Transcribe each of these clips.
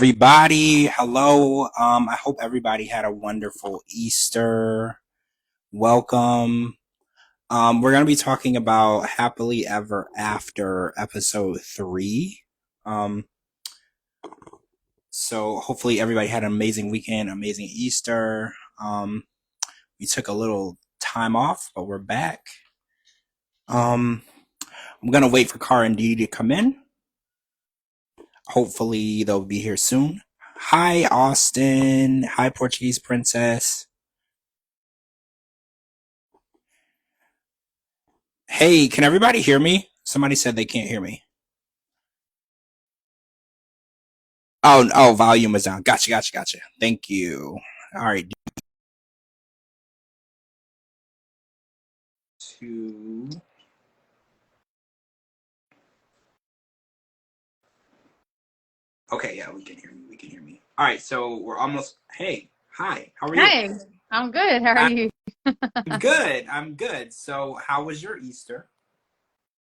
Everybody, hello. I hope everybody had a wonderful Easter. Welcome. We're going to be talking about Happily Ever After episode 3. Um, so hopefully everybody had an amazing weekend, amazing Easter. We took a little time off, but we're back. I'm going to wait for Car and Dee to come in. Hopefully they'll be here soon. Hi, Austin. Hi, Portuguese Princess. Hey, can everybody hear me? Somebody said they can't hear me. Oh, volume is down. Gotcha. Thank you. All right. Two. Okay, yeah, we can hear me. We can hear me. All right, so we're almost. Hey, hi. How are you? Hey, I'm good. How are you? I'm good. I'm good. So, how was your Easter?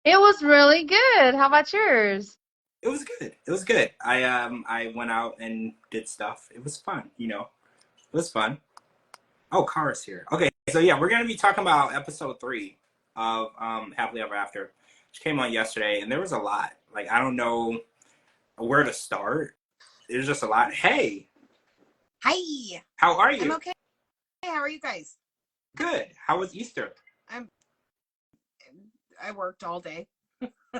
It was really good. How about yours? It was good. It was good. I went out and did stuff. It was fun. It was fun. Oh, Kara's here. Okay, so yeah, we're gonna be talking about episode 3 of Happily Ever After, which came on yesterday, and there was a lot. Like I don't know where to start. There's just a lot. Hey, Hi. how are I'm you? okay. How are you guys? Good. How was Easter? I'm I worked all day.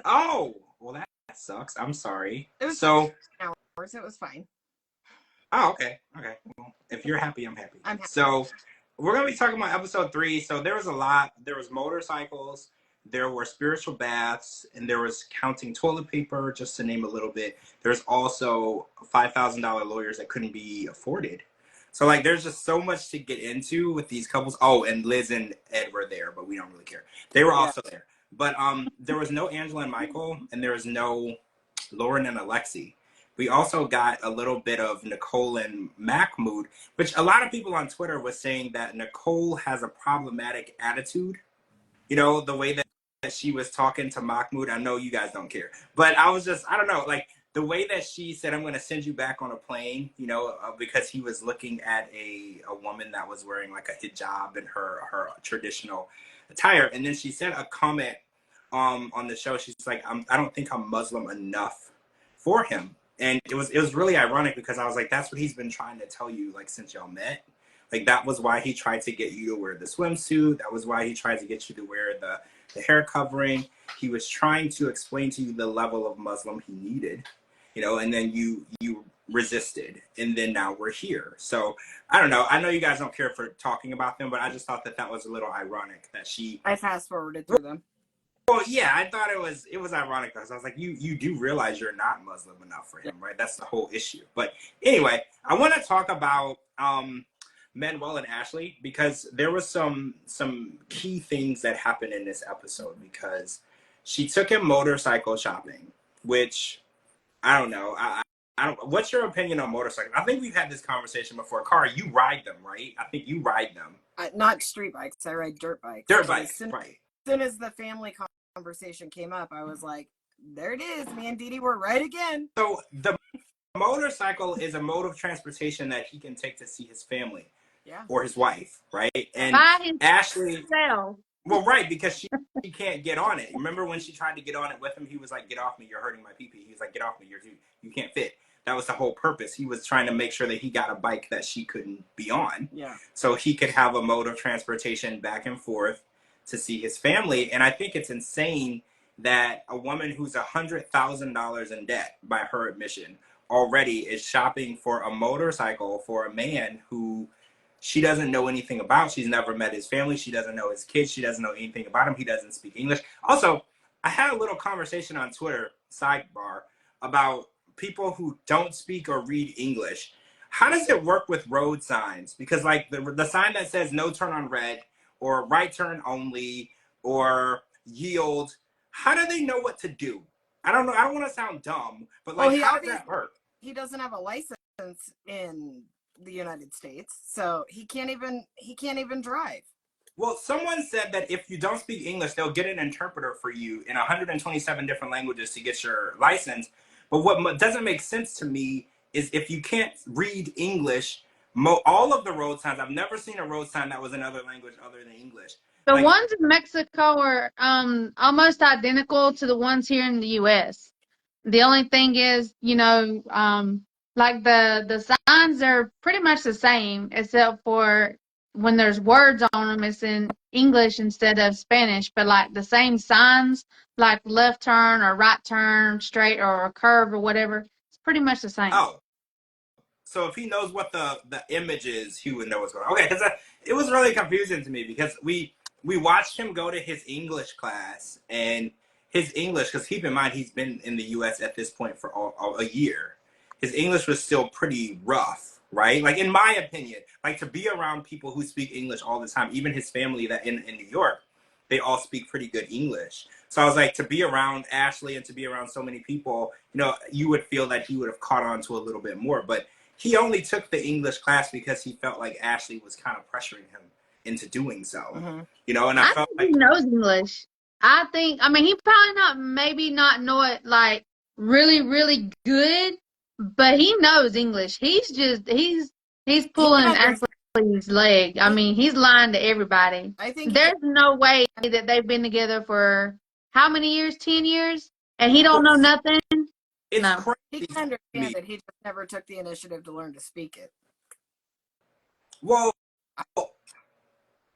Oh, well that sucks. I'm sorry. It was So, hours. It was fine. oh, okay, okay. Well, if you're happy, I'm happy. I'm happy. So, we're gonna be talking about episode 3. So there was a lot. There was motorcycles. There were spiritual baths, and there was counting toilet paper, just to name a little bit. There's also $5,000 lawyers that couldn't be afforded. So like, there's just so much to get into with these couples. Oh, and Liz and Ed were there, but we don't really care. They were Yeah. also there, but there was no Angela and Michael, and there was no Lauren and Alexi. We also got a little bit of Nicole and Mahmoud, which a lot of people on Twitter was saying that Nicole has a problematic attitude. You know, the way that she was talking to Mahmoud. I know you guys don't care, but I was just, I don't know, like the way that she said, I'm going to send you back on a plane, because he was looking at a woman that was wearing like a hijab and her traditional attire. And then she said a comment on the show. She's like, I don't think I'm Muslim enough for him. And it was really ironic because I was like, that's what he's been trying to tell you like since y'all met. Like that was why he tried to get you to wear the swimsuit. That was why he tried to get you to wear the hair covering. He was trying to explain to you the level of Muslim he needed, and then you resisted, and then now we're here. So I don't know. I know you guys don't care for talking about them, but I just thought that was a little ironic that she. I fast forwarded through them. Well, yeah, I thought it was ironic because I was like, you do realize you're not Muslim enough for him, right? That's the whole issue. But anyway, I want to talk about Manuel and Ashley because there was some key things that happened in this episode because she took him motorcycle shopping, which I don't know. I don't. What's your opinion on motorcycles? I think we've had this conversation before. Car, you ride them, right? I think you ride them. Not street bikes. I ride dirt bikes. Dirt bikes, right? As soon as the family conversation came up, I was like, there it is. Me and Dee Dee were right again. So the motorcycle is a mode of transportation that he can take to see his family. Yeah. Or his wife, right? And By Ashley, himself. well, right, because she can't get on it. Remember when she tried to get on it with him? He was like, "Get off me! You're hurting my pee-pee." He was like, "Get off me! You can't fit." That was the whole purpose. He was trying to make sure that he got a bike that she couldn't be on, Yeah. so he could have a mode of transportation back and forth to see his family. And I think it's insane that a woman who's $100,000 in debt by her admission already is shopping for a motorcycle for a man who she doesn't know anything about. She's never met his family. She doesn't know his kids. She doesn't know anything about him. He doesn't speak English. Also, I had a little conversation on Twitter, sidebar, about people who don't speak or read English. How does it work with road signs? Because like the sign that says no turn on red or right turn only or yield, how do they know what to do? I don't know. I don't want to sound dumb, but like, how does that work? He doesn't have a license in the United States, so he can't even drive. Well, someone said that if you don't speak English, they'll get an interpreter for you in 127 different languages to get your license. But what doesn't make sense to me is if you can't read English, all of the road signs, I've never seen a road sign that was another language other than English. The Like, ones in Mexico are almost identical to the ones here in the U.S. The only thing is, like the signs are pretty much the same, except for when there's words on them, it's in English instead of Spanish. But like the same signs, like left turn or right turn, straight or a curve or whatever, it's pretty much the same. oh, so if he knows what the image is, he would know what's going on. Okay, because it was really confusing to me because we watched him go to his English class, and his English, because keep in mind he's been in the U.S. at this point for a year. His English was still pretty rough, right? Like in my opinion, like to be around people who speak English all the time, even his family that in New York, they all speak pretty good English. So I was like, to be around Ashley and to be around so many people, you would feel that he would have caught on to a little bit more, but he only took the English class because he felt like Ashley was kind of pressuring him into doing so. And I felt think like he knows English. I mean, he probably maybe not know it like really, really good, but he knows English. He's pulling Ashley's leg. I mean, he's lying to everybody. I think There's no way that they've been together for how many years? 10 years? And he don't know nothing? it's No. crazy. he can understand that he just never took the initiative to learn to speak it. Well,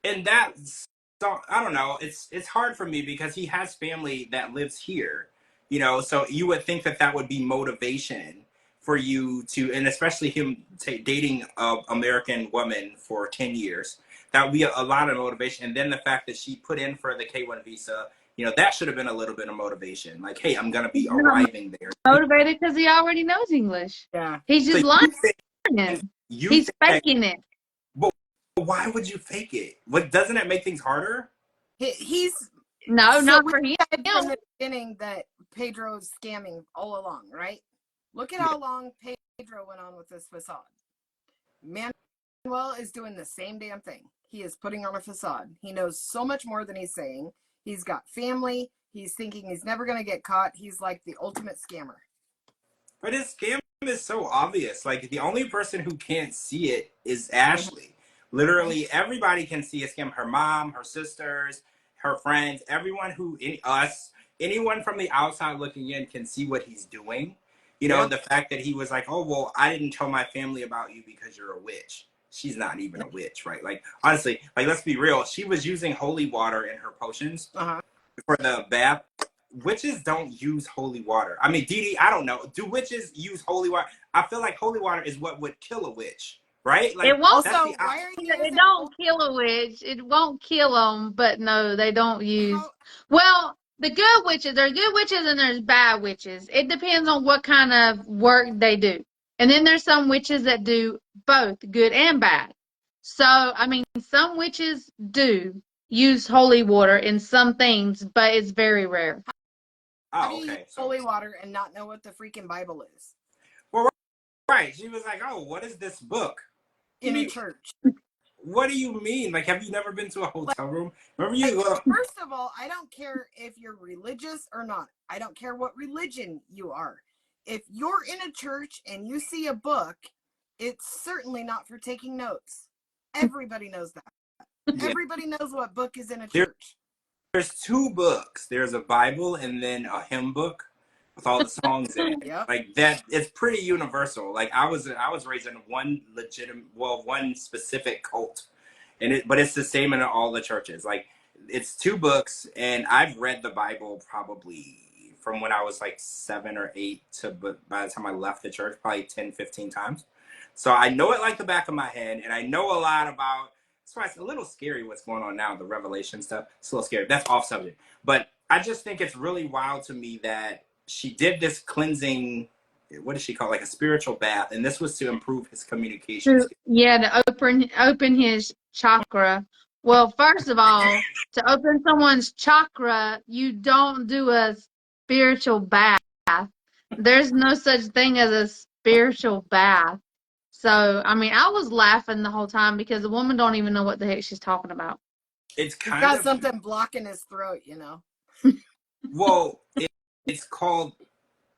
and that's, so I don't know. It's hard for me because he has family that lives here, So you would think that would be motivation for you to, and especially him dating an American woman for 10 years. That would be a lot of motivation. And then the fact that she put in for the K-1 visa, that should have been a little bit of motivation. Like, hey, I'm gonna be arriving there. Motivated because he already knows English. Yeah. He's just So lying. He's faking it. But why would you fake it? Doesn't it make things harder? He's No, not for him. From the beginning that Pedro's scamming all along, right? Look at how long Pedro went on with this facade. Manuel is doing the same damn thing. He is putting on a facade. He knows so much more than he's saying. He's got family. He's thinking he's never going to get caught. He's like the ultimate scammer. But his scam is so obvious. Like, the only person who can't see it is Ashley. Literally, everybody can see a scam. Her mom, her sisters, her friends, everyone anyone from the outside looking in can see what he's doing. The fact that he was like, oh, well, I didn't tell my family about you because you're a witch. She's not even a witch, right? Like, honestly, like, let's be real. She was using holy water in her potions for the bath. Witches don't use holy water. I mean, Dee, I don't know. Do witches use holy water? I feel like holy water is what would kill a witch, right? Like, it won't. Also, why are you it don't kill a witch. It won't kill them, but no, they don't use. Well, the good witches, there's good witches and there's bad witches. It depends on what kind of work they do. And then there's some witches that do both good and bad. So, I mean, some witches do use holy water in some things, but it's very rare. How do you use holy water and not know what the freaking Bible is? Well, right. She was like, oh, what is this book? In a church. What do you mean? Like, have you never been to a hotel room? Remember you First of all, I don't care if you're religious or not. I don't care what religion you are. If you're in a church and you see a book, it's certainly not for taking notes. Everybody knows that. Yeah. Everybody knows what book is in a church. There's two books. There's a Bible and then a hymn book with all the songs in it. Yep. Like that, it's pretty universal. Like I was raised in one specific cult, but it's the same in all the churches. Like it's two books, and I've read the Bible probably from when I was like 7 or 8 to by the time I left the church, probably 10, 15 times. So I know it like the back of my hand, and I know a lot about. That's why it's a little scary what's going on now, the Revelation stuff. It's a little scary. That's off subject. But I just think it's really wild to me that she did this cleansing, what does she call it? Like a spiritual bath. And this was to improve his communication skills. Yeah, to open his chakra. Well, first of all, to open someone's chakra, you don't do a spiritual bath. There's no such thing as a spiritual bath. So, I mean, I was laughing the whole time because the woman don't even know what the heck she's talking about. It's kind He's got something blocking his throat, Well, it's called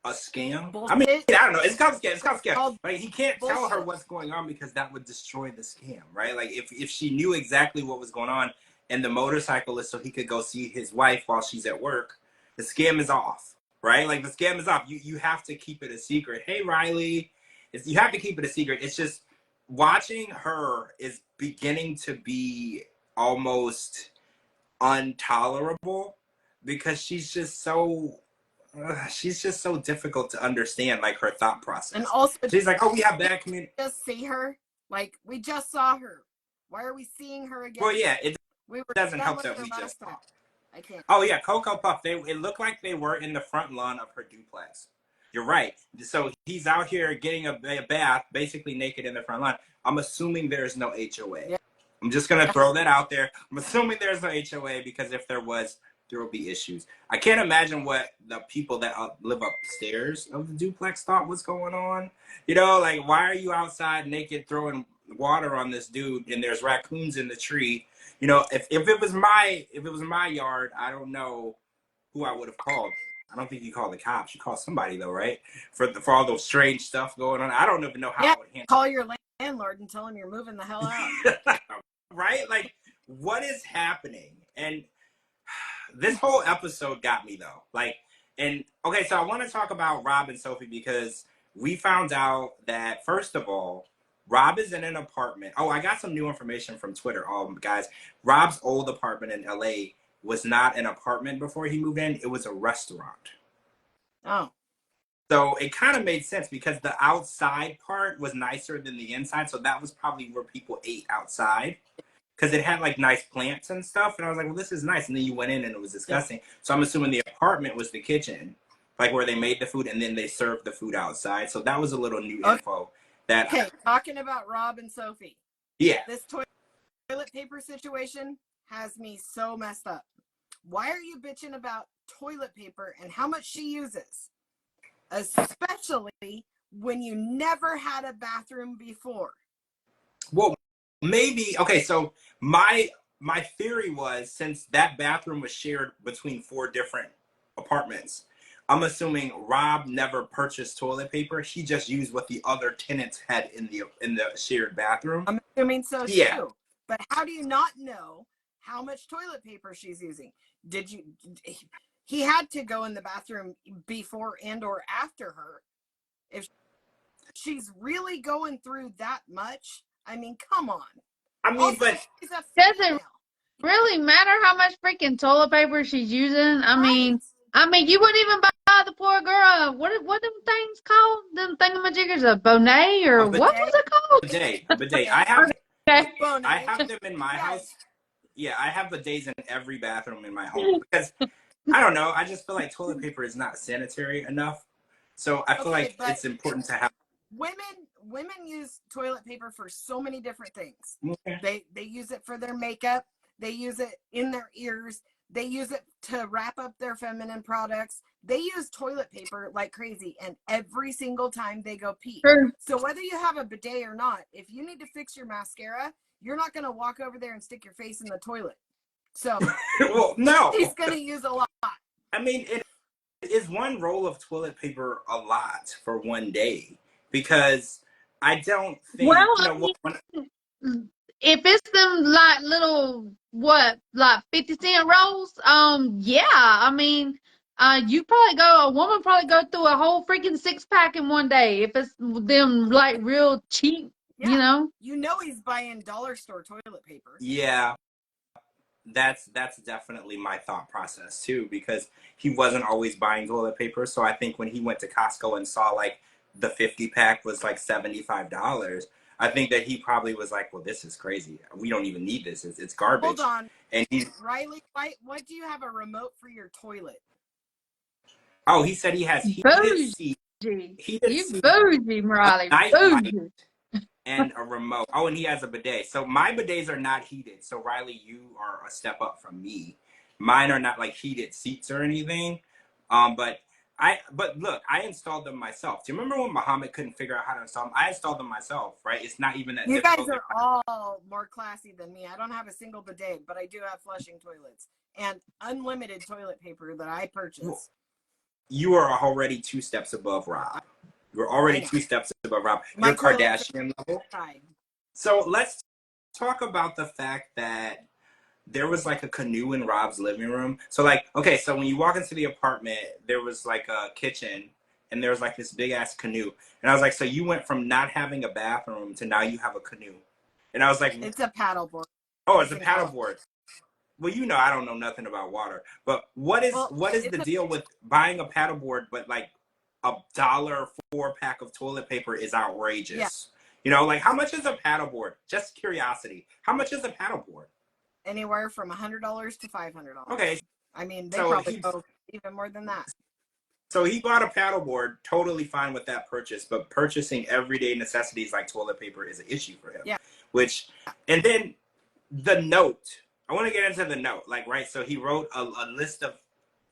a scam. Bullshit. I mean, I don't know. It's called scam. It's called scam. Called Like he can't tell her bullshit. what's going on because that would destroy the scam, right? Like if she knew exactly what was going on and the motorcyclist, so he could go see his wife while she's at work, the scam is off, right? Like the scam is off. You have to keep it a secret. Hey Riley, you have to keep it a secret. It's just watching her is beginning to be almost intolerable because she's just so difficult to understand, like her thought process. And also, she's like, oh, we have bad community. Just see her, like we just saw her. Why are we seeing her again? Well, yeah, it we doesn't help that we just saw. I can't. Oh yeah, Cocoa Puff. It looked like they were in the front lawn of her duplex. You're right. So he's out here getting a bath, basically naked in the front lawn. I'm assuming there's no HOA. Yeah. I'm just gonna throw that out there. I'm assuming there's no HOA because if there was, there will be issues. I can't imagine what the people that live upstairs of the duplex thought was going on. You know, like, why are you outside naked throwing water on this dude and there's raccoons in the tree? You know, if it was my yard, I don't know who I would have called. I don't think you call the cops. You call somebody though, right? For all those strange stuff going on. I don't even know how I would handle. Call your landlord and tell him you're moving the hell out. Right? Like, what is happening? And this whole episode got me though. Like, and okay, so I want to talk about Rob and Sophie because we found out that, first of all, Rob is in an apartment. Oh, I got some new information from Twitter. Guys, Rob's old apartment in LA was not an apartment before he moved in. It was a restaurant. Oh. So it kind of made sense because the outside part was nicer than the inside. So that was probably where people ate outside. Because it had like nice plants and stuff. And I was like, well, this is nice. And then you went in and it was disgusting. Yeah. So I'm assuming the apartment was the kitchen, like where they made the food and then they served the food outside. So that was a little new info. Okay, talking about Rob and Sophie. Yeah. This toilet paper situation has me so messed up. Why are you bitching about toilet paper and how much she uses? Especially when you never had a bathroom before. Well, maybe, okay, so my theory was, since that bathroom was shared between 4 different apartments, I'm assuming Rob never purchased toilet paper. He just used what the other tenants had in the shared bathroom. I'm assuming so too. But how do you not know how much toilet paper she's using? He had to go in the bathroom before and or after her. If she's really going through that much, I mean, come on. I mean, also, but does it really matter how much freaking toilet paper she's using? I mean, you wouldn't even buy the poor girl. What them things called? Them thingamajiggers, a bonnet or what was it called? Bidet. I have them in my house. Yeah, I have bidets in every bathroom in my home because I don't know. I just feel like toilet paper is not sanitary enough. So I feel like it's important to have. Women use toilet paper for so many different things. Okay. They use it for their makeup. They use it in their ears. They use it to wrap up their feminine products. They use toilet paper like crazy, and every single time they go pee. Sure. So whether you have a bidet or not, if you need to fix your mascara, you're not going to walk over there and stick your face in the toilet. So well, no. She's going to use a lot. I mean, it is one roll of toilet paper a lot for one day? Because I don't think, if it's them like little, like 50-cent rolls, yeah, I mean, a woman probably go through a whole freaking 6-pack in one day if it's them like real cheap, you know? You know he's buying dollar store toilet paper. Yeah. That's definitely my thought process too, because he wasn't always buying toilet paper. So I think when he went to Costco and saw like the 50-pack was like $75, I think that he probably was like, well, this is crazy. We don't even need this. It's garbage. Hold on. And Riley, why do you have a remote for your toilet? Oh, he said he has heated seats. You bougie, Riley. Bougie. And a remote. Oh, and he has a bidet. So my bidets are not heated. So Riley, you are a step up from me. Mine are not like heated seats or anything. But look, I installed them myself. Do you remember when Muhammad couldn't figure out how to install them? I installed them myself, right? It's not even that difficult. You guys are all more classy than me. I don't have a single bidet, but I do have flushing toilets and unlimited toilet paper that I purchase. you are already 2 steps above Rob. You're already 2 steps above Rob. My You're toilet Kardashian level. tried. So let's talk about the fact that there was like a canoe in Rob's living room. So like, okay, so when you walk into the apartment, there was like a kitchen and there was like this big ass canoe. And I was like, so you went from not having a bathroom to now you have a canoe. And I was like, It's a paddleboard. oh, it's a paddleboard. Well, you know, I don't know nothing about water, but what is the deal with buying a paddleboard, but like $1 4-pack of toilet paper is outrageous. Yeah. You know, like how much is a paddleboard? Just curiosity. How much is a paddleboard? Anywhere from $100 to $500. Okay. I mean, they probably go even more than that. So he bought a paddleboard, totally fine with that purchase, but purchasing everyday necessities like toilet paper is an issue for him. Yeah. And then the note. I want to get into the note, like, right? So he wrote a list of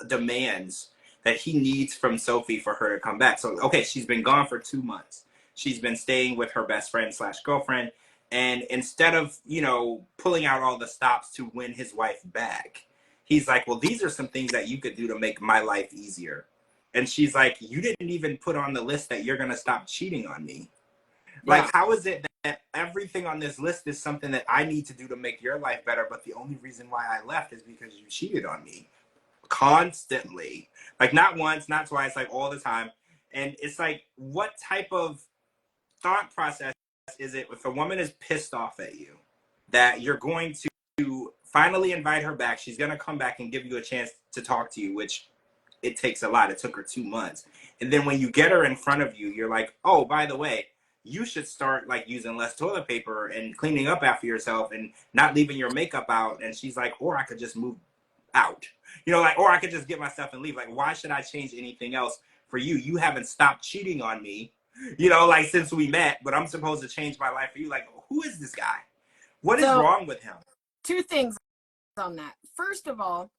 demands that he needs from Sophie for her to come back. So, okay, she's been gone for 2 months. She's been staying with her best friend / girlfriend. And instead of, you know, pulling out all the stops to win his wife back, he's like, well, these are some things that you could do to make my life easier. And she's like, you didn't even put on the list that you're going to stop cheating on me. Yeah. Like, how is it that everything on this list is something that I need to do to make your life better, but the only reason why I left is because you cheated on me constantly? Like, not once, not twice, like all the time. And it's like, what type of thought process is it if a woman is pissed off at you that you're going to finally invite her back? She's going to come back and give you a chance to talk to you, which it takes a lot. It took her 2 months. And then when you get her in front of you, you're like, oh, by the way, you should start like using less toilet paper and cleaning up after yourself and not leaving your makeup out. And she's like, or I could just move out, you know, like, or I could just get my stuff and leave. Like, why should I change anything else for you? You haven't stopped cheating on me, you know, like since we met, but I'm supposed to change my life for you. Like, who is this guy? What is wrong with him? 2 things on that. First of all,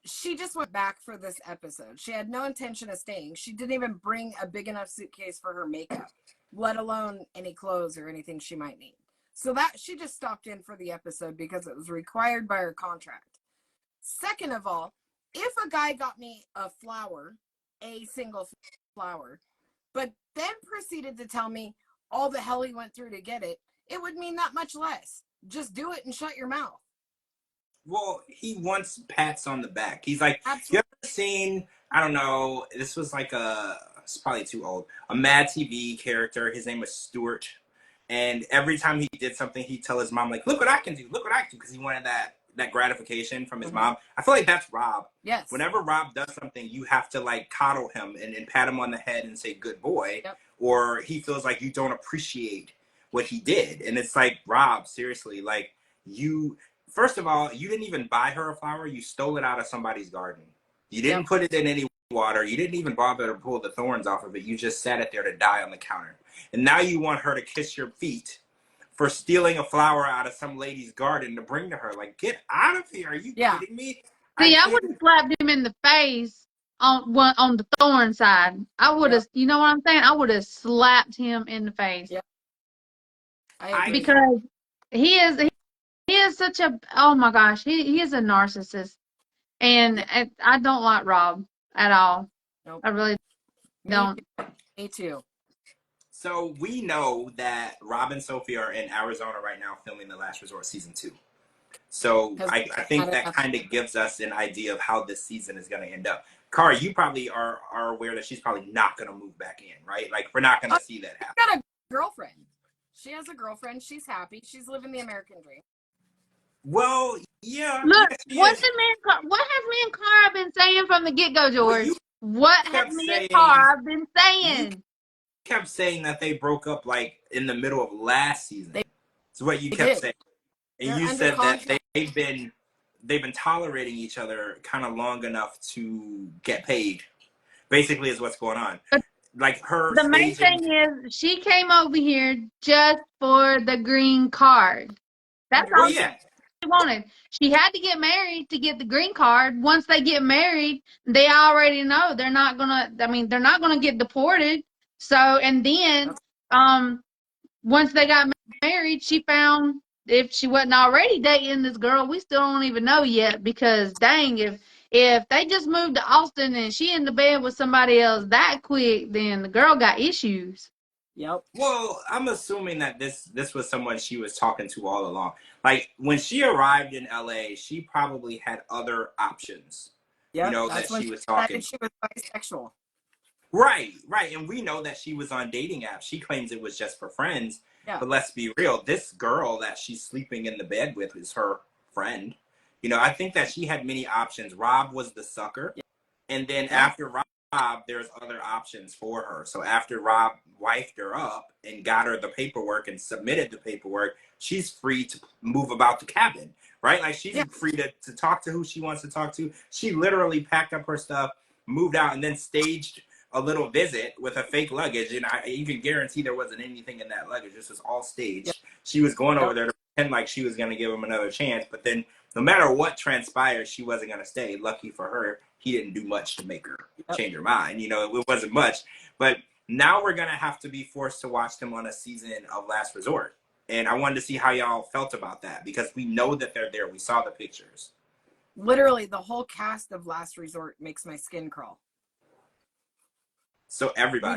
she just went back for this episode. She had no intention of staying. She didn't even bring a big enough suitcase for her makeup, let alone any clothes or anything she might need. So that she just stopped in for the episode because it was required by her contract. Second of all, if a guy got me a single flower, but then proceeded to tell me all the hell he went through to get it, it would mean that much less. Just do it and shut your mouth. Well, he wants pats on the back. He's like, absolutely. You ever seen, I don't know, this was like it's probably too old, a Mad TV character. His name was Stuart. And every time he did something, he'd tell his mom, like, look what I can do, because he wanted that gratification from his mom. I feel like that's Rob. Yes. Whenever Rob does something, you have to like coddle him and pat him on the head and say, good boy. Yep. Or he feels like you don't appreciate what he did. And it's like, Rob, seriously, like first of all, you didn't even buy her a flower. You stole it out of somebody's garden. You didn't put it in any water. You didn't even bother to pull the thorns off of it. You just sat it there to die on the counter. And now you want her to kiss your feet for stealing a flower out of some lady's garden to bring to her. Like, get out of here. Are you kidding me? See, I would have slapped him in the face on the thorn side. I would have, you know what I'm saying? I would have slapped him in the face. Yeah. Because he is such a, oh my gosh, he is a narcissist. And I don't like Rob at all. Nope. I really don't. Me too. So we know that Rob and Sophie are in Arizona right now filming The Last Resort Season 2. So I think that kind of gives us an idea of how this season is going to end up. Cara, you probably are aware that she's probably not going to move back in, right? Like, we're not going to see that happen. She's got a girlfriend. She has a girlfriend. She's happy. She's living the American dream. Well, yeah. Look, what has me and Cara been saying from the get-go, George? What has me and Cara been saying? You kept saying that they broke up like in the middle of last season. That's what you kept saying. And you said that they've been tolerating each other kind of long enough to get paid. Basically, is what's going on. Like the main thing is she came over here just for the green card. That's all she wanted. She had to get married to get the green card. Once they get married, they already know they're not gonna get deported. So, and then once they got married, she found, if she wasn't already dating this girl, we still don't even know yet, because dang, if if they just moved to Austin and she in the bed with somebody else that quick, then the girl got issues. Yep. Well, I'm assuming that this was someone she was talking to all along. Like when she arrived in LA, she probably had other options. Yep. You know, That's that when she was decided talking. she was bisexual. Right, right. And we know that she was on dating apps. She claims it was just for friends. Yeah. But let's be real. This girl that she's sleeping in the bed with is her friend. You know, I think that she had many options. Rob was the sucker. Yeah. And then Yeah. after Rob, there's other options for her. So after Rob wifed her up and got her the paperwork and submitted the paperwork, she's free to move about the cabin, right? Like she's free to talk to who she wants to talk to. She literally packed up her stuff, moved out, and then staged a little visit with a fake luggage. And I even guarantee there wasn't anything in that luggage. This was all staged. Yep. She was going over there to pretend like she was going to give him another chance. But then no matter what transpired, she wasn't going to stay. Lucky for her, he didn't do much to make her change her mind. You know, it wasn't much. But now we're going to have to be forced to watch them on a season of Last Resort. And I wanted to see how y'all felt about that because we know that they're there. We saw the pictures. Literally, the whole cast of Last Resort makes my skin crawl. So everybody.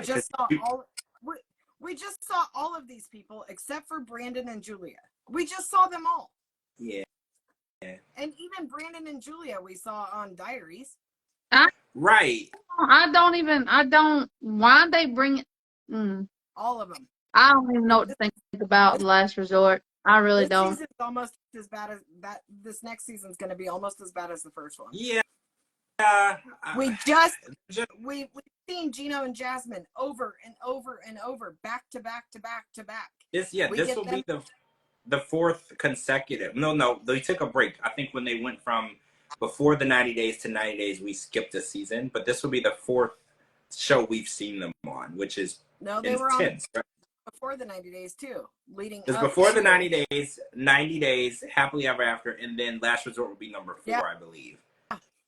We just saw all of these people except for Brandon and Julia. We just saw them all. Yeah. And even Brandon and Julia we saw on Diaries. Right. Why they bring all of them. I don't even know what to think about Last Resort. I really don't. This season's almost as bad as that. This next season's going to be almost as bad as the first one. Yeah. We've seen Gino and Jasmine over and over and over, back to back to back to back. This will be the fourth consecutive. No, they took a break. I think when they went from before the 90 days to 90 days, we skipped a season. But this will be the fourth show we've seen them on, which is they were on before the 90 days too, leading up. Before the 90 days, Happily Ever After, and then Last Resort will be number 4, I believe.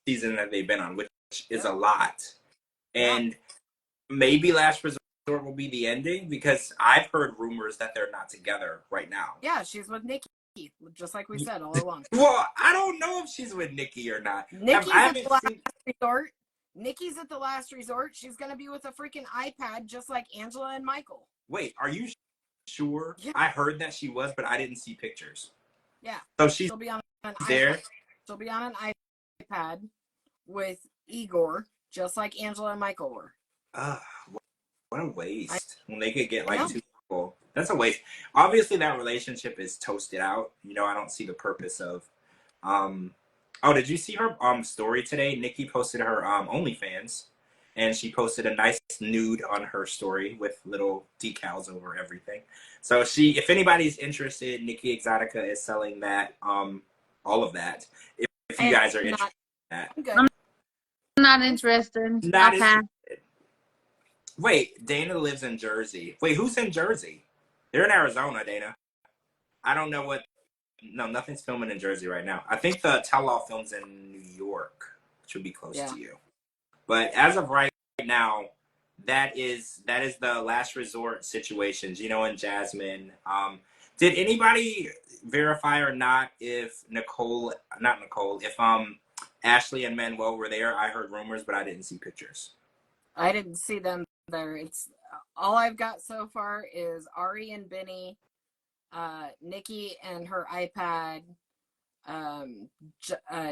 Season that they've been on, which is a lot. And maybe Last Resort will be the ending because I've heard rumors that they're not together right now. Yeah, she's with Nikki, just like we said all along. Well, I don't know if she's with Nikki or not. Nikki's at the last resort. Nikki's at the last resort. She's going to be with a freaking iPad just like Angela and Michael. Wait, are you sure? Yeah. I heard that she was, but I didn't see pictures. Yeah. So she'll be on an there. iPad. She'll be on an iPad with Igor, just like Angela and Michael were. What a waste. When they could get like 2 people. That's a waste. Obviously that relationship is toasted out. You know, I don't see the purpose of oh, did you see her story today? Nikki posted her OnlyFans and she posted a nice nude on her story with little decals over everything. So if anybody's interested, Nikki Exotica is selling that all of that. If you guys are interested in that. I'm not interested. Wait, Dana lives in Jersey. Wait, who's in Jersey? They're in Arizona, Dana. I don't know what. No, nothing's filming in Jersey right now. I think the tell-all films in New York, which would be close to you. But as of right now, that is the Last Resort situation. Gino and Jasmine. Did anybody verify or not if if Ashley and Manuel were there? I heard rumors, but I didn't see pictures. I didn't see them there. It's all I've got so far is Ari and Benny, Nikki and her iPad,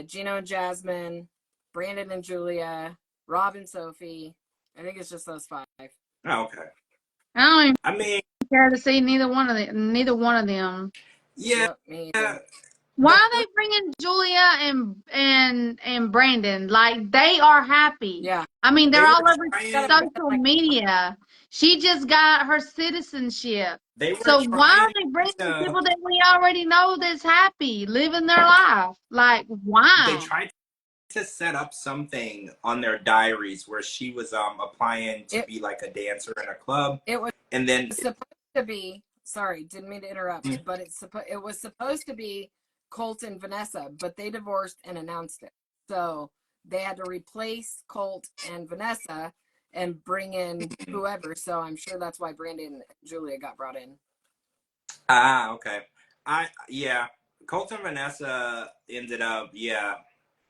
Gino and Jasmine, Brandon and Julia, Rob and Sophie. I think it's just those 5. Oh, okay. I mean, care to see neither one of them. Yeah. Why are they bringing Julia and Brandon? Like, they are happy. Yeah. I mean, they're all over social media. She just got her citizenship. So why are they bringing people that we already know that's happy, living their life? Like, why? They tried to set up something on their diaries where she was applying to be like a dancer in a club. It was supposed to be. Sorry, didn't mean to interrupt. But it was supposed to be Colt and Vanessa, but they divorced and announced it. So they had to replace Colt and Vanessa and bring in whoever. So I'm sure that's why Brandon and Julia got brought in. Okay. Colt and Vanessa ended up,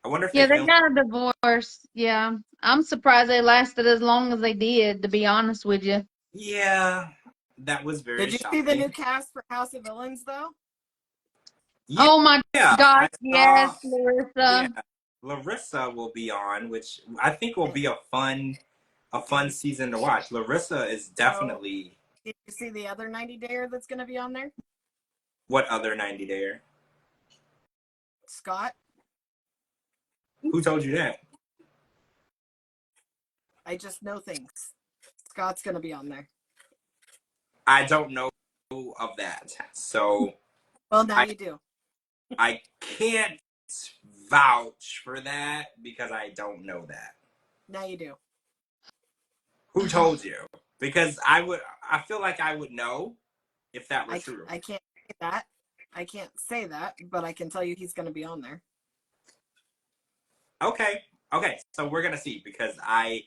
I wonder if they Yeah, they filmed. got a divorce. Yeah. I'm surprised they lasted as long as they did, to be honest with you. Yeah, that was very Did you see the new shocking. cast for House of Villains though? Yeah, Oh my I gosh, yes, saw. Yeah, Larissa. Larissa will be on, which I think will be a fun season to watch. Larissa is So definitely. did you see the other 90-dayer that's going to be on there? What other 90 Dayer? Scott. Who told you that? I just know things. Scott's going to be on there. I don't know of that, so Well, now I you do. I can't vouch for that because I don't know that. Now you do. Who told you? Because I feel like I would know if that were true. I can't say that. I can't say that, but I can tell you he's going to be on there. Okay. Okay. So we're gonna see because I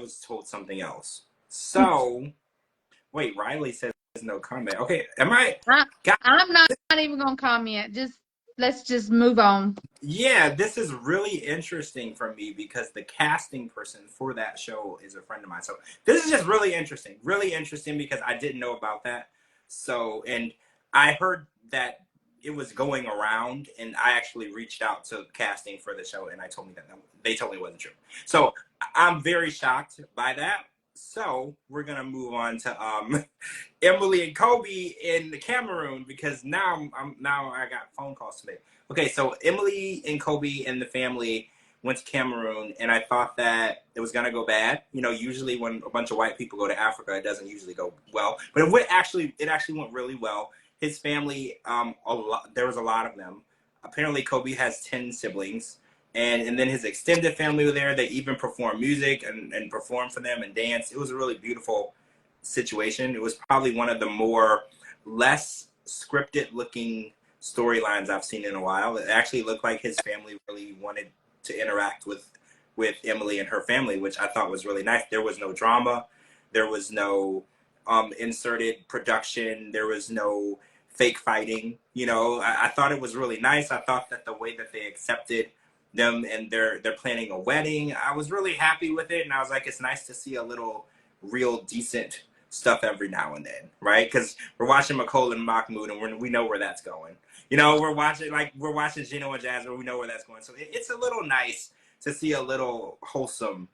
was told something else. So wait, Riley says no comment. Okay, am I I, got I'm not even gonna comment. Let's just move on. yeah, this is really interesting for me because the casting person for that show is a friend of mine. So this is just really interesting. Really interesting because I didn't know about that. So and I heard that it was going around and I actually reached out to casting for the show and I told me that they told me it wasn't true. So I'm very shocked by that. So we're gonna move on to Emily and Kobe in Cameroon because now I got phone calls today. Okay, so Emily and Kobe and the family went to Cameroon, and I thought that it was gonna go bad. You know, usually when a bunch of white people go to Africa, it doesn't usually go well. But it actually went really well. His family, there was a lot of them. Apparently, Kobe has 10 siblings, and then his extended family were there. They even performed music and performed for them and danced. It was a really beautiful situation. It was probably one of the more less scripted looking storylines I've seen in a while. It actually looked like his family really wanted to interact with Emily and her family, which I thought was really nice. There was no drama, there was no inserted production, there was no fake fighting. You know, I thought it was really nice. I thought that the way that they accepted them and they're planning a wedding, I was really happy with it, and I was like, it's nice to see a little real decent stuff every now and then, right? Because we're watching McCole and Mahmoud, and we know where that's going. You know, we're watching Gino and Jasmine. We know where that's going. So it's a little nice to see a little wholesome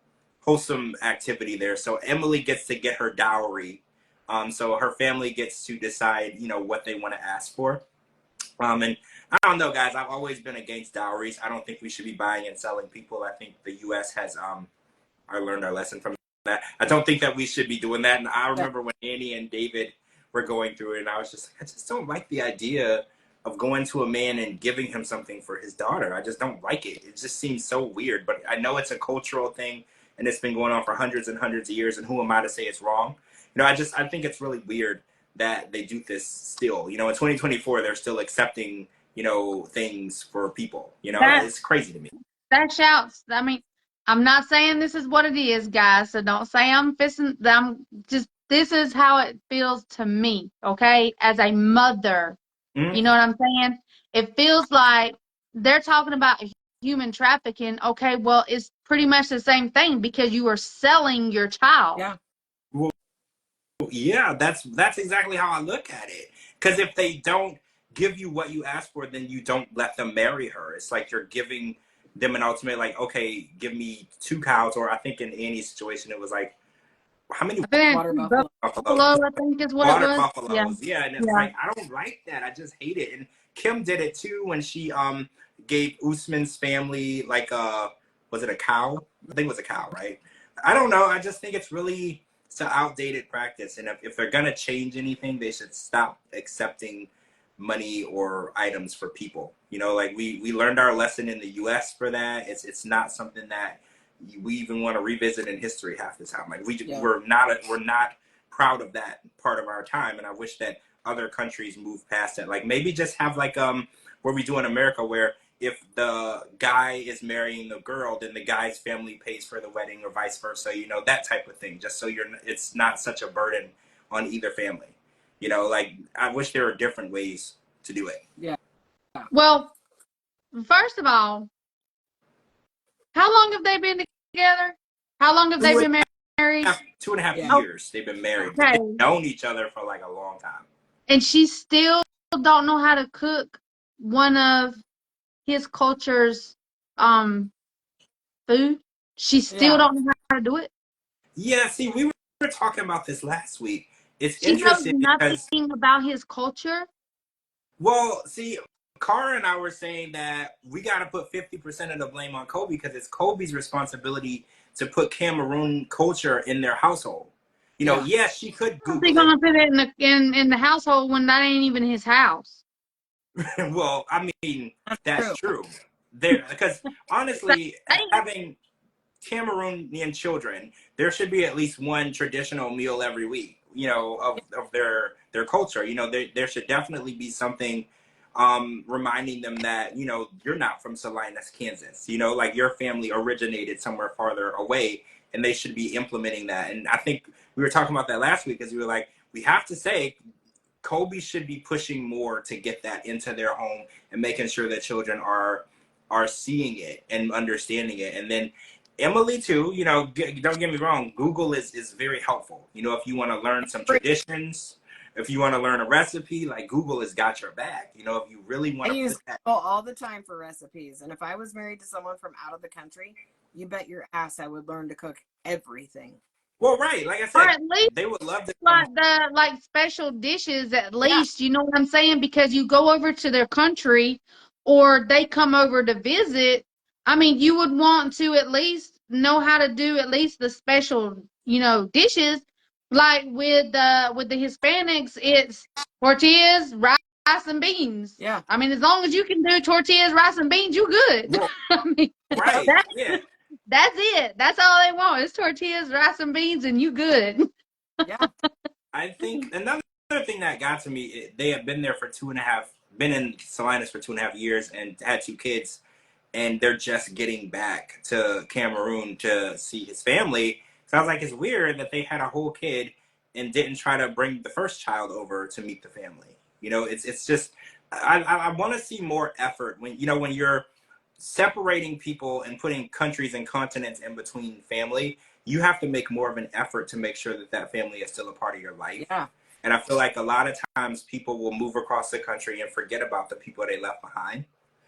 activity there. So Emily gets to get her dowry. So her family gets to decide, you know, what they want to ask for. And I don't know, guys. I've always been against dowries. I don't think we should be buying and selling people. I think the U.S. has I learned our lesson from that. I don't think that we should be doing that. And I remember when Annie and David were going through it, and I was just like, I just don't like the idea of going to a man and giving him something for his daughter. I just don't like it. It just seems so weird. But I know it's a cultural thing, and it's been going on for hundreds and hundreds of years. And who am I to say it's wrong? You know, I think it's really weird that they do this still. You know, in 2024, they're still accepting, you know, things for people. You know, That it's crazy to me. that shouts. I mean, I'm not saying this is what it is, guys. So don't say I'm fixing. I'm just. This is how it feels to me. Okay, as a mother, you know Mm-hmm. what I'm saying? It feels like they're talking about human trafficking. Okay, well, it's pretty much the same thing because you are selling your child. Yeah. Yeah, that's exactly how I look at it. Because if they don't give you what you ask for, then you don't let them marry her. It's like you're giving them an ultimate, like, okay, give me 2 cows, or I think in Annie's situation, it was like, how many I think Water buffalo. buffaloes? buffalo, I think is what it Water was. Yeah, buffaloes. Yeah, and it's yeah. like I don't like that. I just hate it. And Kim did it too when she gave Usman's family like was it a cow? I think it was a cow, right? I don't know. I just think it's an outdated practice. And if they're gonna change anything, they should stop accepting money or items for people. You know, like we learned our lesson in the US for that. It's not something that we even want to revisit in history half the time. Like we're not proud of that part of our time, and I wish that other countries move past that. Like maybe just have like where we do in America, where if the guy is marrying the girl, then the guy's family pays for the wedding, or vice versa. You know, that type of thing. Just so it's not such a burden on either family. You know, like I wish there were different ways to do it. Yeah. Well, first of all, How long have they been together? How long have they been married? 2.5 Yeah. years they've been married. Okay. They've known each other for like a long time. And she still don't know how to cook one of his culture's food. She still don't know how to do it. Yeah, see, we were talking about this last week. It's She knows interesting because, nothing about his culture. well, see, Cara and I were saying that we got to put 50% of the blame on Kobe because it's Kobe's responsibility to put Cameroon culture in their household. You know, yeah, she could How's he Google it. gonna put it in the household when that ain't even his house? Well, I mean, that's true. There, because honestly, having Cameroonian children, there should be at least one traditional meal every week, you know, of their culture. You know, there should definitely be something reminding them that, you know, you're not from Salinas, Kansas. You know, like your family originated somewhere farther away, and they should be implementing that. And I think we were talking about that last week because we were like, we have to say Kobe should be pushing more to get that into their home and making sure that children are seeing it and understanding it. And then Emily too, you know, don't get me wrong, Google is very helpful. You know, if you want to learn some traditions, if you want to learn a recipe, like Google has got your back. You know, if you really want I to use put that. Google all the time for recipes. And if I was married to someone from out of the country, you bet your ass I would learn to cook everything. Well, right, like I Or said, at least they would love to come. like special dishes at least, you know what I'm saying? Because you go over to their country or they come over to visit. I mean, you would want to at least know how to do at least the special, you know, dishes. Like with the Hispanics, it's tortillas, rice and beans. Yeah. I mean, as long as you can do tortillas, rice and beans, you good. Well, I mean, right, yeah. that's it. That's all they want is tortillas, rice and beans, and you good. Yeah. I think another thing that got to me, they had been there for 2.5, been in Salinas for 2.5 years and had 2 kids, and they're just getting back to Cameroon to see his family. Sounds like it's weird that they had a whole kid and didn't try to bring the first child over to meet the family. You know, it's just I want to see more effort when, you know, when you're separating people and putting countries and continents in between family. You have to make more of an effort to make sure that that family is still a part of your life. Yeah. And I feel like a lot of times people will move across the country and forget about the people they left behind.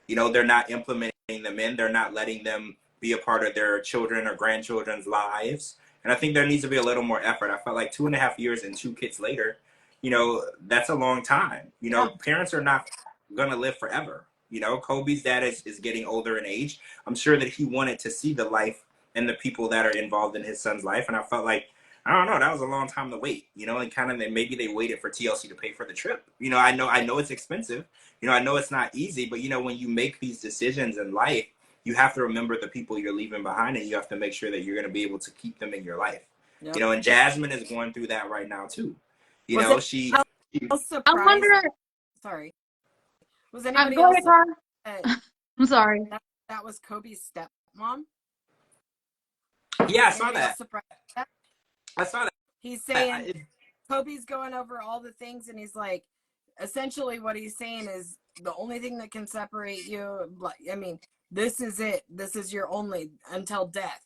You know, they're not implementing them in, they're not letting them be a part of their children or grandchildren's lives. And I think there needs to be a little more effort. I felt like 2.5 years and 2 kids later, you know, that's a long time. You know, parents are not going to live forever. You know, Kobe's dad is getting older in age. I'm sure that he wanted to see the life and the people that are involved in his son's life. And I felt like, I don't know, that was a long time to wait, you know, and kind of maybe they waited for TLC to pay for the trip. You know, I know it's expensive. You know, I know it's not easy, but you know, when you make these decisions in life, you have to remember the people you're leaving behind, and you have to make sure that you're going to be able to keep them in your life. Yep. You know, and Jasmine is going through that right now too. You know, she. I wonder. Sorry. Was anybody Go ahead, else? I'm sorry. That was Kobe's stepmom. Yeah, I saw that. I saw that. He's saying Kobe's going over all the things, and he's like, essentially what he's saying is the only thing that can separate you, I mean, this is it. This is your only until death.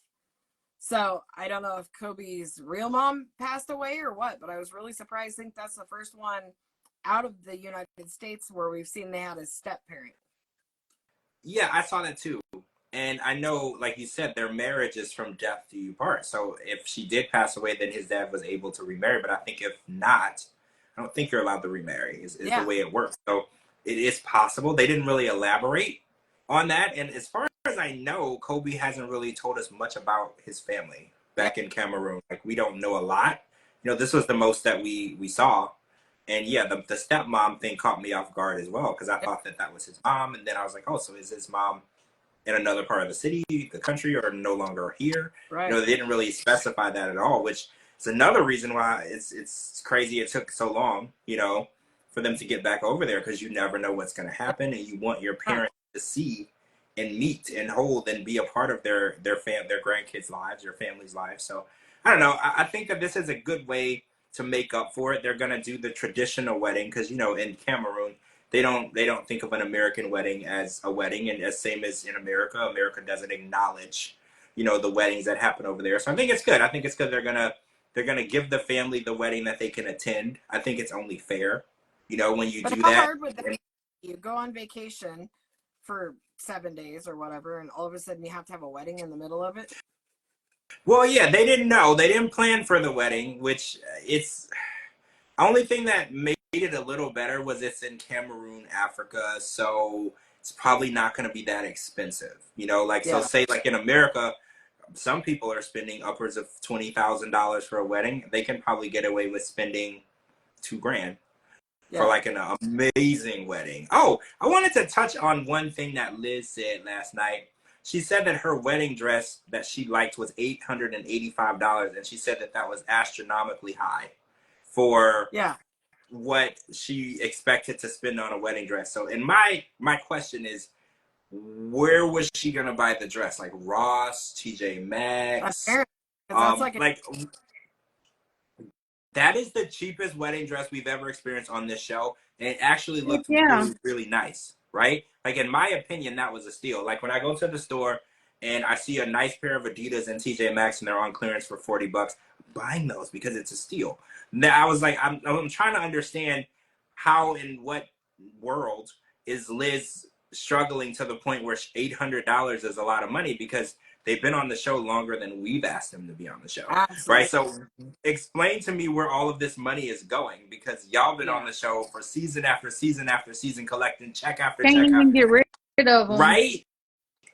So I don't know if Kobe's real mom passed away or what, but I was really surprised. I think that's the first one out of the United States where we've seen they had a step parent. Yeah, I saw that too. And I know, like you said, their marriage is from death do you part. So if she did pass away, then his dad was able to remarry. But I think if not, I don't think you're allowed to remarry, is the way it works. So it is possible. They didn't really elaborate on that. And as far as I know, Kobe hasn't really told us much about his family back in Cameroon. Like, we don't know a lot. You know, this was the most that we saw. And yeah, the stepmom thing caught me off guard as well, because I thought that was his mom. And then I was like, oh, so is his mom in another part of the city, the country, or no longer here? Right. You know, they didn't really specify that at all, which is another reason why it's crazy it took so long, you know, for them to get back over there, because you never know what's going to happen, and you want your parents to see and meet and hold and be a part of their grandkids' lives, their family's lives. So I don't know. I think that this is a good way to make up for it. They're going to do the traditional wedding because, you know, in Cameroon, They don't think of an American wedding as a wedding, and as same as in America, America doesn't acknowledge, the weddings that happen over there. So I think it's good. I think it's good they're gonna give the family the wedding that they can attend. I think it's only fair, when you But do how that. hard would that be? You go on vacation for 7 days or whatever, and all of a sudden you have to have a wedding in the middle of it? Well, yeah, they didn't know. They didn't plan for the wedding, which it's only thing that made it a little better was it's in Cameroon, Africa, so it's probably not going to be that expensive. So Yeah. say like in America, some people are spending upwards of $20,000 for a wedding. They can probably get away with spending $2,000 for Yeah. like an amazing wedding. Oh, I wanted to touch on one thing that Liz said last night. She said that her wedding dress that she liked was $885, and she said that that was astronomically high for Yeah. what she expected to spend on a wedding dress. So, and my question is, where was she gonna buy the dress? Like Ross, TJ Maxx? Apparently, 'cause that's like Like that is the cheapest wedding dress we've ever experienced on this show, and it actually looked Yeah. really, really nice, right? Like in my opinion, that was a steal. Like when I go to the store and I see a nice pair of Adidas and TJ Maxx and they're on clearance for $40, I'm buying those because it's a steal. Now I was like, I'm trying to understand how in what world is Liz struggling to the point where $800 is a lot of money, because they've been on the show longer than we've asked them to be on the show, absolutely. right? So explain to me where all of this money is going, because y'all been on the show for season after season after season, collecting check after Can't check even after get rid of them. right?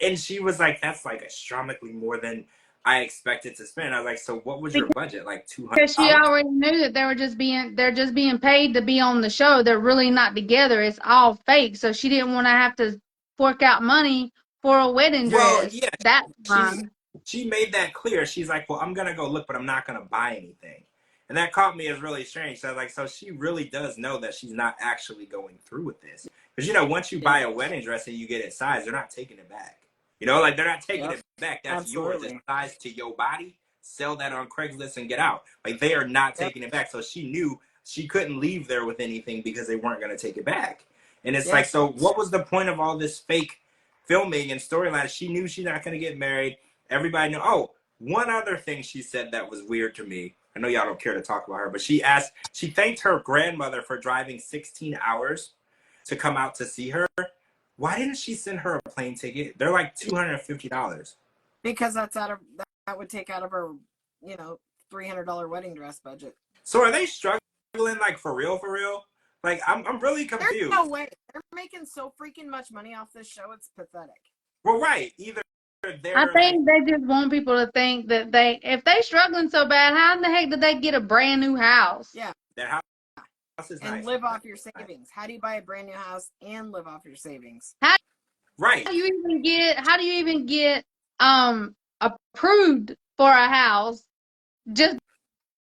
And she was like, that's like astronomically more than I expected to spend. I was like, so what was your budget? Like Because she $200? already knew that they're just being paid to be on the show. They're really not together. It's all fake. So she didn't want to have to fork out money for a wedding Well, dress. yeah, That's she fine. she made that clear. She's like, well, I'm gonna go look, but I'm not gonna buy anything. And that caught me as really strange. So I was like, so she really does know that she's not actually going through with this. Because once you buy a wedding dress and you get it sized, they're not taking it back. Like they're not taking it back. That's yours. It's sized to your body. Sell that on Craigslist and get out. Like they are not taking it back. So she knew she couldn't leave there with anything because they weren't going to take it back. And it's like, so what was the point of all this fake filming and storyline? She knew she's not going to get married. Everybody knew. Oh, one other thing she said that was weird to me. I know y'all don't care to talk about her, but she thanked her grandmother for driving 16 hours to come out to see her. Why didn't she send her a plane ticket? They're like $250. Because that would take out of her, $300 wedding dress budget. So are they struggling like for real? Like I'm really confused. There's no way. They're making so freaking much money off this show. It's pathetic. Well, right. Either they're I think they just want people to think that if they struggling so bad, how in the heck did they get a brand new house? Yeah. Their house is and nice. live off your savings. How do you buy a brand new house and live off your savings? Right. How do you even get approved for a house just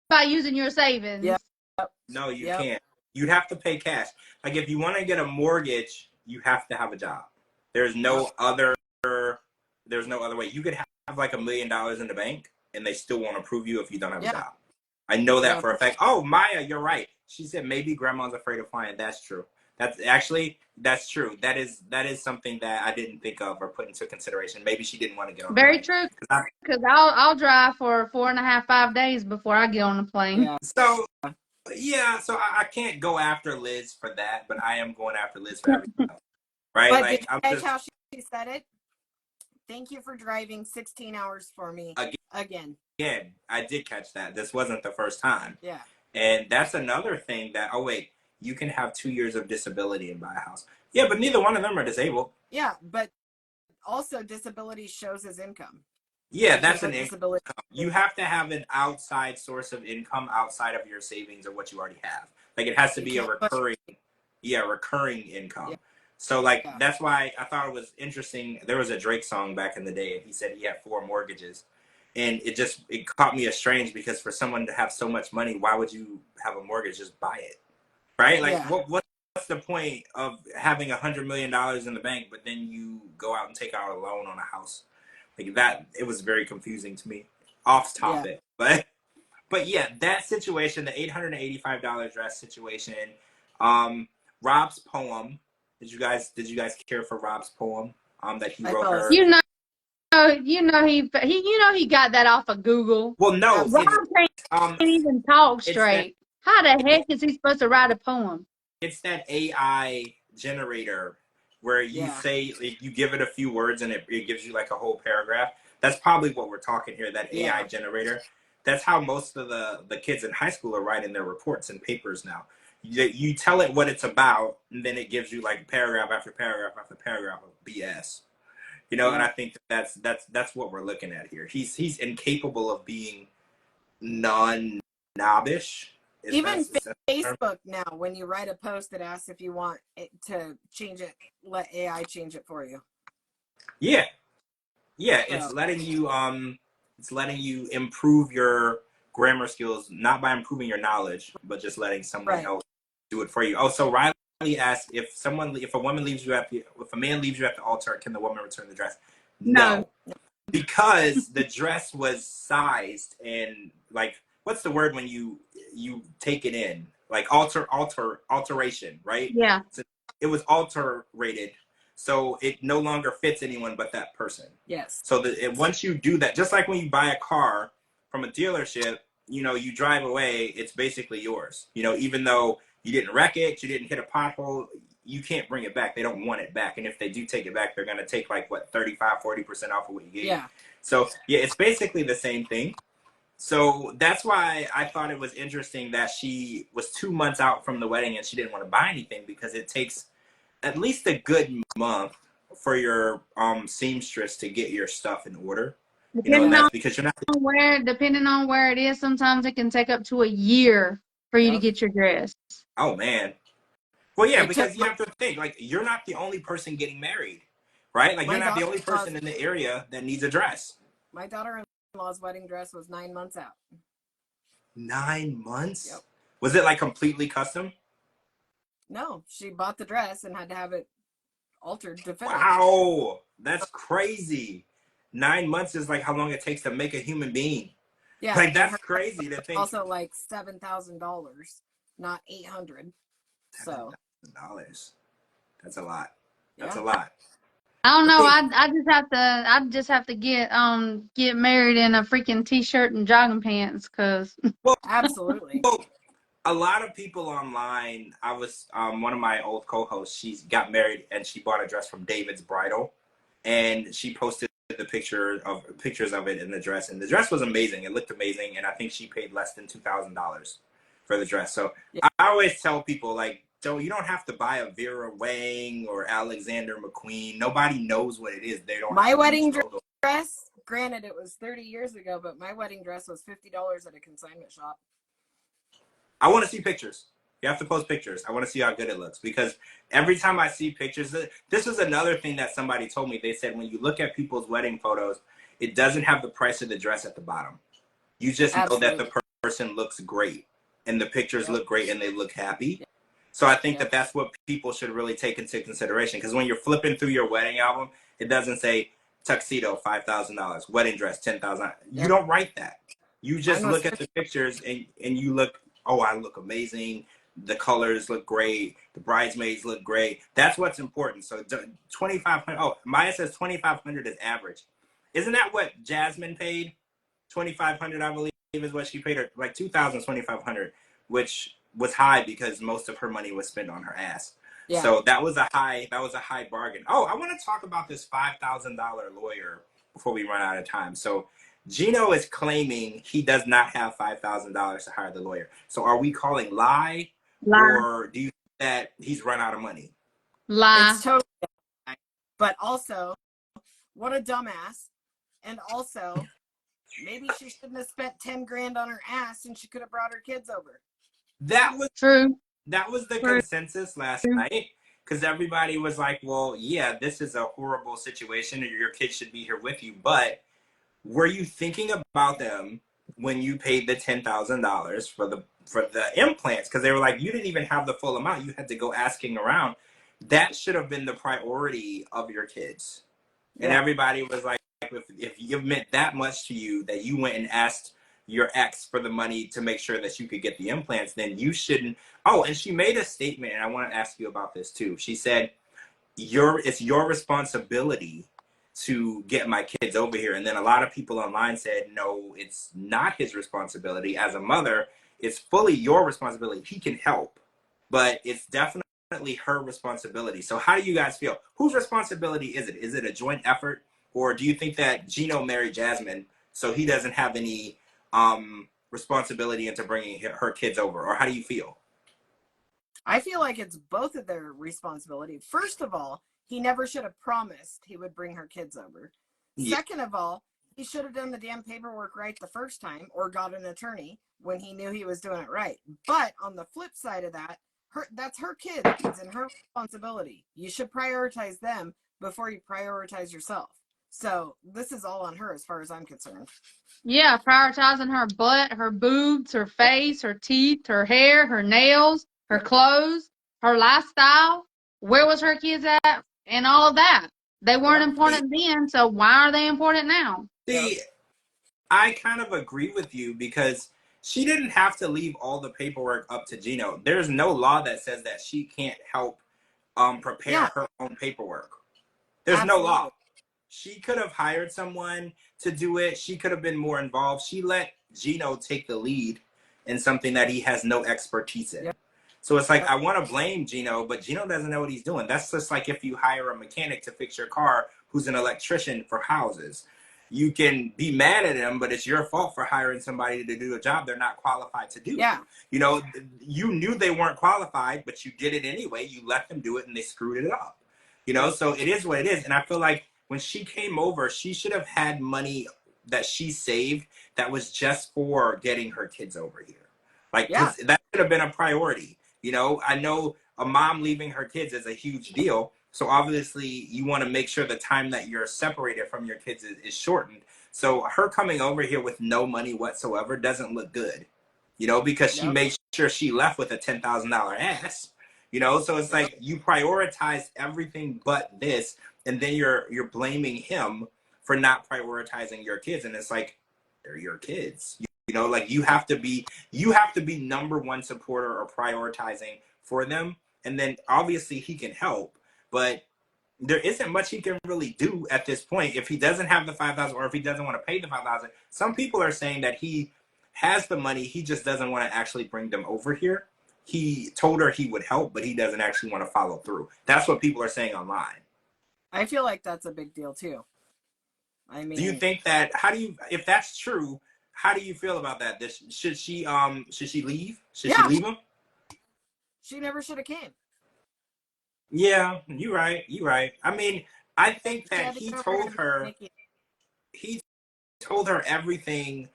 by using your savings? Yeah. No, you can't. You'd have to pay cash. Like if you want to get a mortgage, you have to have a job. There's no other way. You could have like $1 million in the bank and they still won't approve you if you don't have a job. I know that for a fact. Oh, Maya, you're right. She said maybe grandma's afraid of flying. That's true. That's true. That is something that I didn't think of or put into consideration. Maybe she didn't want to get on. Very true. Because I'll drive for 4.5, 5 days before I get on the plane. Yeah. So I can't go after Liz for that, but I am going after Liz for everything else. Right? But like did you catch how she said it? Thank you for driving 16 hours for me again. Again, I did catch that. This wasn't the first time. Yeah. And that's another thing that, oh wait, you can have 2 years of disability and buy a house. Yeah, but neither one of them are disabled. Yeah, but also disability shows as income. Yeah, that's an income. You have to have an outside source of income outside of your savings or what you already have. Like it has to be a recurring income. Yeah. So like that's why I thought it was interesting. There was a Drake song back in the day and he said he had 4 mortgages. And it caught me as strange because for someone to have so much money, why would you have a mortgage? Just buy it. Right? Like what's the point of having $100 million in the bank, but then you go out and take out a loan on a house? Like that, it was very confusing to me. Off topic. Yeah. But yeah, that situation, the $885 dress situation, Rob's poem. Did you guys care for Rob's poem? That he I wrote fell her. asleep. He got that off of Google. Well, no, Rob it's can't um, even talk it's that straight. How the heck is he supposed to write a poem? it's that AI generator where you Yeah. say like, you give it a few words and it gives you like a whole paragraph. That's probably what we're talking here. That AI Yeah. generator. That's how most of the kids in high school are writing their reports and papers now. You tell it what it's about, and then it gives you like paragraph after paragraph after paragraph of BS. You know, and I Yeah. think that's what we're looking at here. He's incapable of being non-knobbish. Even Is that the term? Facebook now, when you write a post, it asks if you want it to change it, let AI change it for you. Yeah, yeah. So, It's letting you improve your grammar skills, not by improving your knowledge, but just letting someone right. else do it for you. Oh, so Riley asked if a woman leaves you if a man leaves you at the altar, can the woman return the dress? No. No, because the dress was sized and like what's the word when you take it in like alteration, right? Yeah. So it was alterated, so it no longer fits anyone but that person. Yes. So once you do that, just like when you buy a car from a dealership, you know, you drive away, it's basically yours, you know, even though you didn't wreck it, you didn't hit a pothole, you can't bring it back. They don't want it back. And if they do take it back, they're going to take like what, 35-40% off of what you gave. Yeah. So yeah, it's basically the same thing. So that's why I thought it was interesting that she was 2 months out from the wedding and she didn't want to buy anything, because it takes at least a good month for your seamstress to get your stuff in order. You know, and Depending that's on because you're not. where it is, sometimes it can take up to a year for you to Yep. get your dress. Oh man. Well, yeah, It took because you have to think like you're not the only person getting married, right? Like you're my not the only daughter-in-law's person in the area that needs a dress. my daughter-in-law's wedding dress was 9 months out. 9 months? Yep. Was it like completely custom? No, she bought the dress and had to have it altered to fit her. Wow, that's crazy. 9 months is like how long it takes to make a human being. Yeah, Like and that's her crazy to think. also like $7,000, not $800. So $7,000. That's a lot. That's yeah. a lot. I don't know. Okay. I just have to get married in a freaking t-shirt and jogging pants, cause Well, Absolutely. a lot of people online. I was one of my old co-hosts. She got married and she bought a dress from David's Bridal, and she posted the pictures of it in the dress, and the dress was amazing. It looked amazing, and I think she paid less than $2,000 for the dress. So Yeah. I always tell people like, you don't have to buy a Vera Wang or Alexander McQueen. Nobody knows what it is. They don't. My have wedding logo. dress, granted it was 30 years ago, but my wedding dress was $50 at a consignment shop. I want to see pictures. You have to post pictures. I want to see how good it looks, because every time I see pictures, this is another thing that somebody told me. They said when you look at people's wedding photos, it doesn't have the price of the dress at the bottom. You just know that the person looks great and the pictures look great and they look happy. Yep. So I think that that's what people should really take into consideration, because when you're flipping through your wedding album, it doesn't say tuxedo $5,000, wedding dress $10,000. You don't write that. You just look at the pictures and you look, oh, I look amazing. The colors look great. The bridesmaids look great. That's what's important. So 2,500. Oh, Maya says 2,500 is average. Isn't that what Jasmine paid? 2,500, I believe, is what she paid her. Like 2,000, 2,500, which was high because most of her money was spent on her ass. Yeah. So that was a high bargain. Oh, I want to talk about this $5,000 lawyer before we run out of time. So Gino is claiming he does not have $5,000 to hire the lawyer. So are we calling lie? Or do you think that he's run out of money? Lie. It's totally lie. But also, what a dumbass. And also, maybe she shouldn't have spent 10 grand on her ass and she could have brought her kids over. That was true. That was the consensus last night, because everybody was like, well, yeah, this is a horrible situation, or your kids should be here with you. But were you thinking about them when you paid the $10,000 for the implants? Because they were like, you didn't even have the full amount. You had to go asking around. That should have been the priority of your kids. Yeah. And everybody was like, if it meant that much to you that you went and asked your ex for the money to make sure that you could get the implants, then you shouldn't. Oh, and she made a statement, and I want to ask you about this too. She said, it's your responsibility to get my kids over here. And then a lot of people online said, no, it's not his responsibility. As a mother, it's fully your responsibility. He can help, but it's definitely her responsibility. So how do you guys feel? Whose responsibility is it? Is it a joint effort? Or do you think that Gino married Jasmine so he doesn't have any responsibility into bringing her kids over? Or how do you feel? I feel like it's both of their responsibility. First of all, he never should have promised he would bring her kids over. Yeah. Second of all, he should have done the damn paperwork right the first time or got an attorney when he knew he was doing it right. But on the flip side of that, that's her kids and her responsibility. You should prioritize them before you prioritize yourself. So this is all on her as far as I'm concerned. Yeah, prioritizing her butt, her boobs, her face, her teeth, her hair, her nails, her clothes, her lifestyle. Where was her kids at? And all of that. They weren't important then, so why are they important now? See, I kind of agree with you because she didn't have to leave all the paperwork up to Gino. There's no law that says that she can't help prepare her own paperwork. There's no law. She could have hired someone to do it. She could have been more involved. She let Gino take the lead in something that he has no expertise in. Yep. So it's like, I want to blame Gino, but Gino doesn't know what he's doing. That's just like if you hire a mechanic to fix your car who's an electrician for houses. You can be mad at him, but it's your fault for hiring somebody to do a job they're not qualified to do. Yeah. You know, you knew they weren't qualified, but you did it anyway. You let them do it and they screwed it up. You know, so it is what it is. And I feel like when she came over, she should have had money that she saved that was just for getting her kids over here. Like, that should have been a priority. You know, I know a mom leaving her kids is a huge deal. So obviously you want to make sure the time that you're separated from your kids is shortened. So her coming over here with no money whatsoever doesn't look good, you know, because she made sure she left with a $10,000 ass, you know? So it's like you prioritize everything but this, and then you're blaming him for not prioritizing your kids. And it's like, they're your kids. You know, like you have to be number one supporter or prioritizing for them. And then obviously he can help, but there isn't much he can really do at this point if he doesn't have the $5,000 or if he doesn't want to pay the $5,000. Some people are saying that he has the money, he just doesn't want to actually bring them over here. He told her he would help, but he doesn't actually want to follow through. That's what people are saying online. I feel like that's a big deal too. I mean, do you think that, if that's true, how do you feel about that? Should she leave? Should she leave him? She never should have came. Yeah, you're right. I mean, I think that he told her everything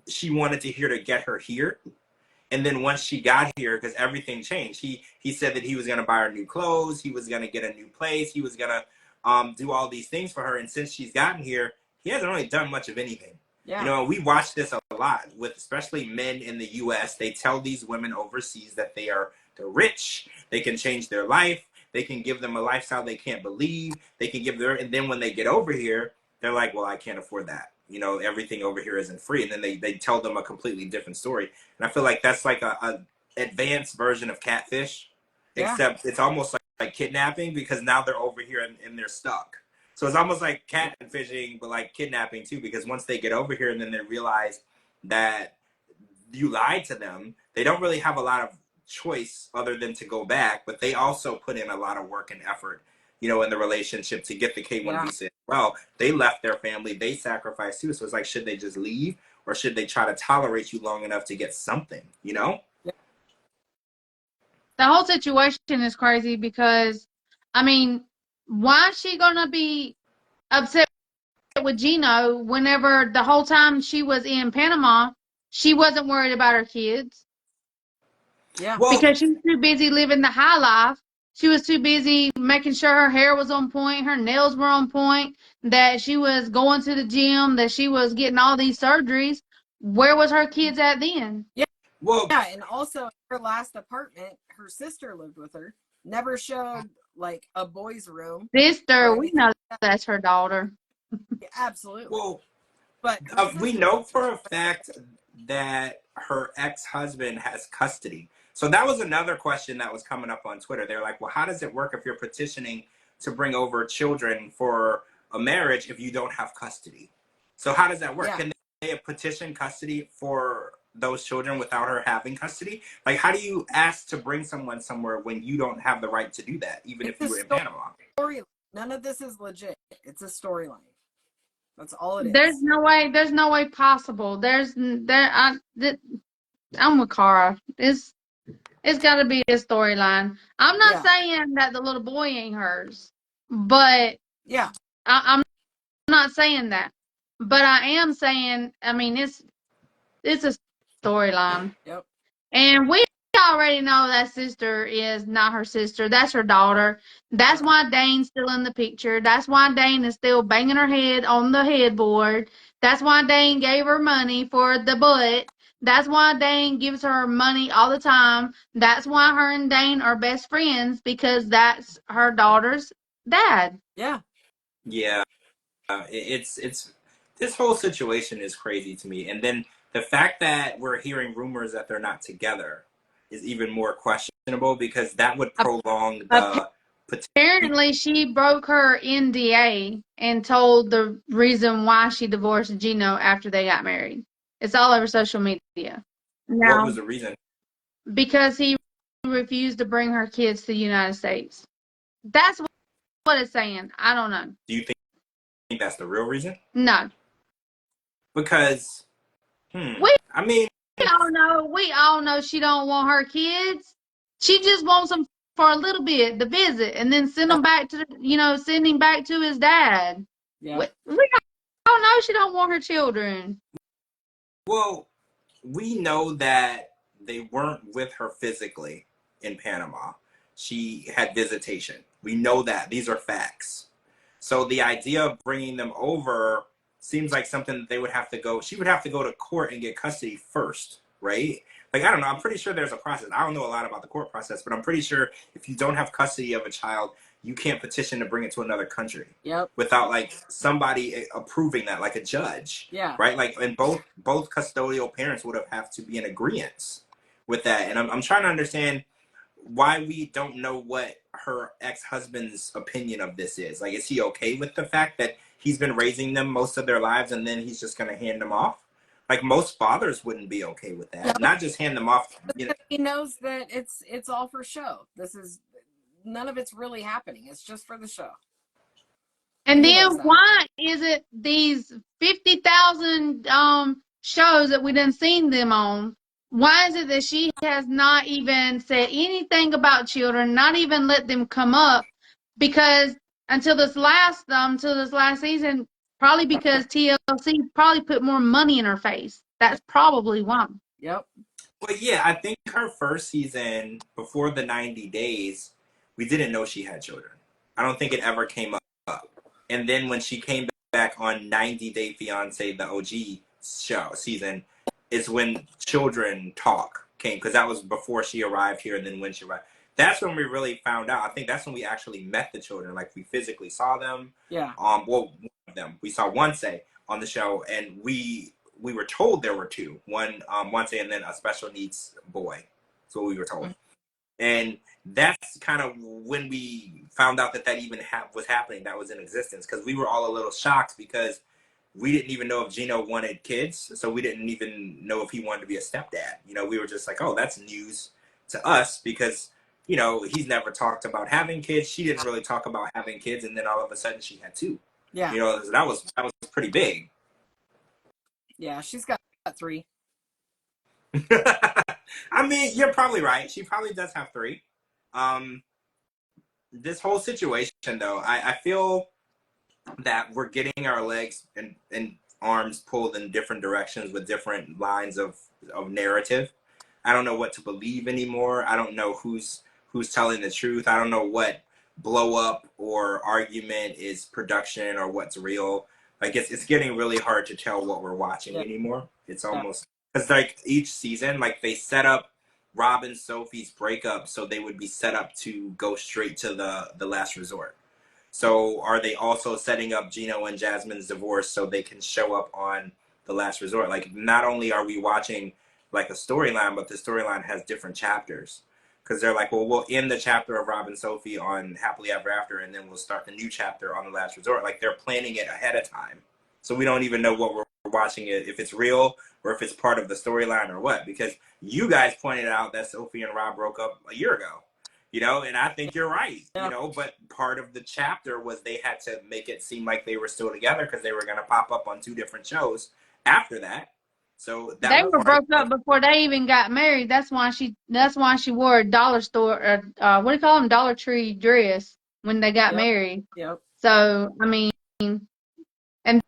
she wanted to hear to get her here. And then once she got here, because everything changed, he said that he was going to buy her new clothes. He was going to get a new place. He was going to do all these things for her. And since she's gotten here, he hasn't really done much of anything. Yeah. You know, we watch this a lot with especially men in the U.S. They tell these women overseas that they're rich. They can change their life. They can give them a lifestyle they can't believe. They can and then when they get over here, they're like, well, I can't afford that. You know, everything over here isn't free. And then they tell them a completely different story. And I feel like that's like a advanced version of catfish, except it's almost like kidnapping, because now they're over here and they're stuck. So it's almost like catfishing, but like kidnapping too, because once they get over here and then they realize that you lied to them, they don't really have a lot of choice other than to go back, but they also put in a lot of work and effort, you know, in the relationship to get the K1 visa. Well, they left their family, they sacrificed too. So it's like, should they just leave, or should they try to tolerate you long enough to get something, you know? The whole situation is crazy because, I mean, why is she gonna be upset with Gino whenever the whole time she was in Panama, she wasn't worried about her kids? Yeah. Well, because she was too busy living the high life. She was too busy making sure her hair was on point, her nails were on point, that she was going to the gym, that she was getting all these surgeries. Where was her kids at then? Yeah. Well, yeah, and also her last apartment, her sister lived with her. Never showed like a boy's room. Sister, we know that's her daughter. Yeah, absolutely. Well, but we know for a fact that her ex-husband has custody. So that was another question that was coming up on Twitter. They're like, well, how does it work if you're petitioning to bring over children for a marriage if you don't have custody? So how does that work? Yeah. Can they petition custody for those children without her having custody? Like, how do you ask to bring someone somewhere when you don't have the right to do that, even if you were in Panama? None of this is legit. It's a storyline. That's all it is. There's no way possible. I'm with Cara. It's got to be a storyline. I'm not saying that the little boy ain't hers, but yeah, I'm not saying that. But I am saying, I mean, it's a storyline. Yep. And we already know that sister is not her sister. That's her daughter. That's why Dane's still in the picture. That's why Dane is still banging her head on the headboard. That's why Dane gave her money for the butt. That's why Dane gives her money all the time. That's why her and Dane are best friends, because that's her daughter's dad. Yeah. Yeah. It's this whole situation is crazy to me. And then the fact that we're hearing rumors that they're not together is even more questionable, because that would prolong the Apparently, she broke her NDA and told the reason why she divorced Gino after they got married. It's all over social media. What was the reason? Because he refused to bring her kids to the United States. That's what it's saying. I don't know. Do you think that's the real reason? No. Because, We all know she don't want her kids. She just wants them for a little bit to visit, and then send them back to send him back to his dad. Yeah. We all know she don't want her children. Well, we know that they weren't with her physically in Panama. She had visitation. We know that. These are facts. So the idea of bringing them over seems like something that they would have to go. She would have to go to court and get custody first, right? Like, I don't know. I'm pretty sure there's a process. I don't know a lot about the court process, but I'm pretty sure if you don't have custody of a child, you can't petition to bring it to another country. Yep. Without like somebody approving that, like a judge. Yeah. Right. Like, and both custodial parents would have to be in agreement with that. And I'm trying to understand why we don't know what her ex-husband's opinion of this is. Like, is he okay with the fact that he's been raising them most of their lives and then he's just going to hand them off? Like, most fathers wouldn't be okay with that. Yep. Not just hand them off. He knows that it's all for show. None of it's really happening. It's just for the show. And then why is it these 50,000 shows that we done seen them on? Why is it that she has not even said anything about children, not even let them come up? Because until this last season, probably because TLC probably put more money in her face. That's probably why. Yep. Well, yeah, I think her first season, before the 90 days, we didn't know she had children. I don't think it ever came up. And then when she came back on 90 Day Fiance, the OG season, is when children talk came, because that was before she arrived here, and then when she arrived. That's when we really found out. I think that's when we actually met the children. Like, we physically saw them. Yeah. Well, one of them. We saw Once on the show, and we were told there were two. One Once and then a special needs boy. That's what we were told. And that's kind of when we found out that even was happening, that was in existence, because we were all a little shocked, because we didn't even know if Gino wanted kids, so we didn't even know if he wanted to be a stepdad. We were just like, oh, that's news to us, because, he's never talked about having kids. She didn't really talk about having kids, and then all of a sudden she had two. Yeah. That was pretty big. Yeah, she's got 3. I mean, you're probably right. She probably does have 3. This whole situation, though, I feel that we're getting our legs and arms pulled in different directions with different lines of narrative. I don't know what to believe anymore. I don't know who's telling the truth. I don't know what blow up or argument is production or what's real. Like, it's getting really hard to tell what we're watching anymore. It's almost, because like each season, like, they set up Rob and Sophie's breakup so they would be set up to go straight to the last resort. So are they also setting up Gino and Jasmine's divorce so they can show up on The Last Resort. Like, not only are we watching like a storyline, but the storyline has different chapters. Because they're like, well, we'll end the chapter of Rob and Sophie on Happily Ever After, and then we'll start the new chapter on The Last Resort. Like, they're planning it ahead of time. So we don't even know what we're watching, it if it's real or if it's part of the storyline or what. Because you guys pointed out that Sophie and Rob broke up a year ago. You know, and I think you're right, you know, but part of the chapter was they had to make it seem like they were still together because they were going to pop up on 2 different shows after that. So that They was were broke up before they even got married. That's why she wore a dollar store, what do you call them, Dollar Tree dress when they got married. Yep. So I mean, and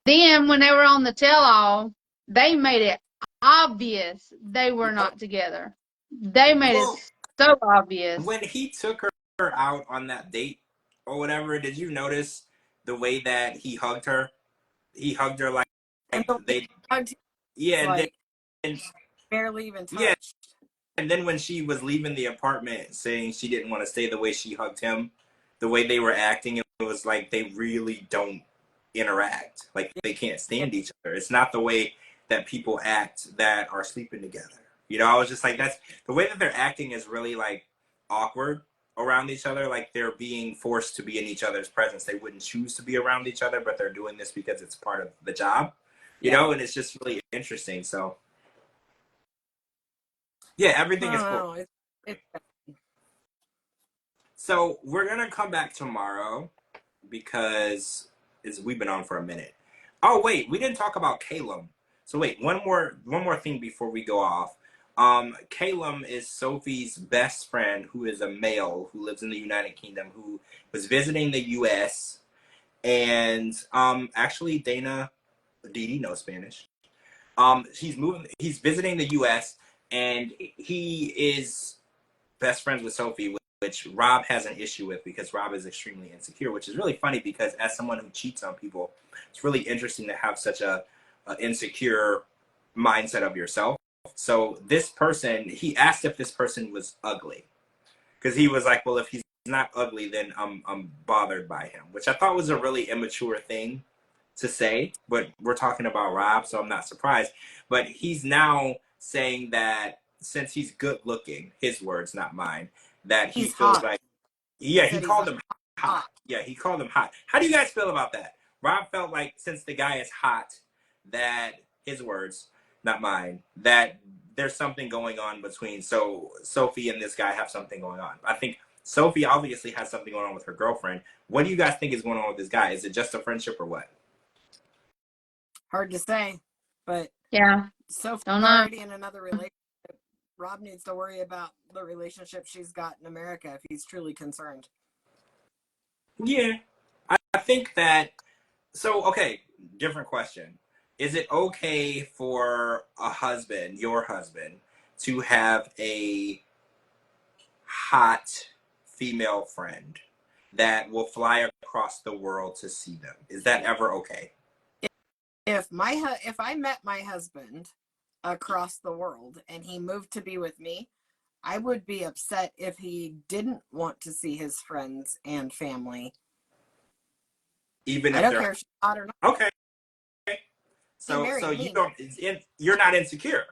then when they were on the tell-all, they made it obvious they were not together. They made it so obvious. When he took her out on that date or whatever, did you notice the way that he hugged her? He hugged her like they, yeah, like, and barely even touched. Yeah, and then when she was leaving the apartment saying she didn't want to stay, the way she hugged him, the way they were acting, it was like they really don't interact. Like, they can't stand each other. It's not the way that people act that are sleeping together. You know, I was just like, that's the way that they're acting is really like awkward around each other. Like, they're being forced to be in each other's presence. They wouldn't choose to be around each other, but they're doing this because it's part of the job, you know, and it's just really interesting. So yeah, everything is cool. So we're gonna come back tomorrow because we've been on for a minute. Oh wait, we didn't talk about Caleb. So wait, one more thing before we go off. Caleb is Sophie's best friend, who is a male who lives in the United Kingdom, who was visiting the U.S. And actually, Dana, Didi knows Spanish. He's visiting the U.S. and he is best friends with Sophie, which Rob has an issue with because Rob is extremely insecure, which is really funny because as someone who cheats on people, it's really interesting to have such a insecure mindset of yourself. So this person, he asked if this person was ugly because he was like, well, if he's not ugly, then I'm bothered by him, which I thought was a really immature thing to say, but we're talking about Rob, so I'm not surprised. But he's now saying that since he's good looking, his words, not mine, that he feels hot. Like, yeah, he called him hot. Yeah, he called him hot. How do you guys feel about that? Rob felt like since the guy is hot, that his words, not mine, that there's something going on between, so Sophie and this guy have something going on. I think Sophie obviously has something going on with her girlfriend. What do you guys think is going on with this guy? Is it just a friendship or what? Hard to say, but yeah, Sophie's already in another relationship. Rob needs to worry about the relationship she's got in America if he's truly concerned. Yeah, I think that, so, okay, different question. Is it okay for a husband, your husband, to have a hot female friend that will fly across the world to see them? Is that ever okay? If I met my husband across the world and he moved to be with me, I would be upset if he didn't want to see his friends and family. Even if I don't care if she's hot or not. Okay. So you don't, you're not insecure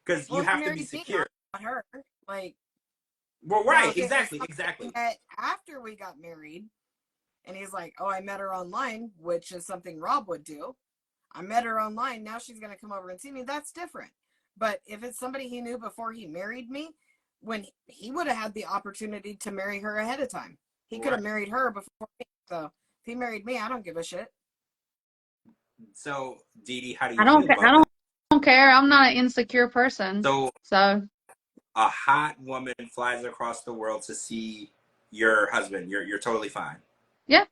because you have to be secure. Not her, like. Well, right, exactly. After we got married, and he's like, "Oh, I met her online," which is something Rob would do. I met her online. Now she's gonna come over and see me. That's different. But if it's somebody he knew before he married me, when he would have had the opportunity to marry her ahead of time, he could have married her before me. So if he married me, I don't give a shit. So, Didi, how do you feel about that? I don't care. I'm not an insecure person. So a hot woman flies across the world to see your husband. You're totally fine. Yeah.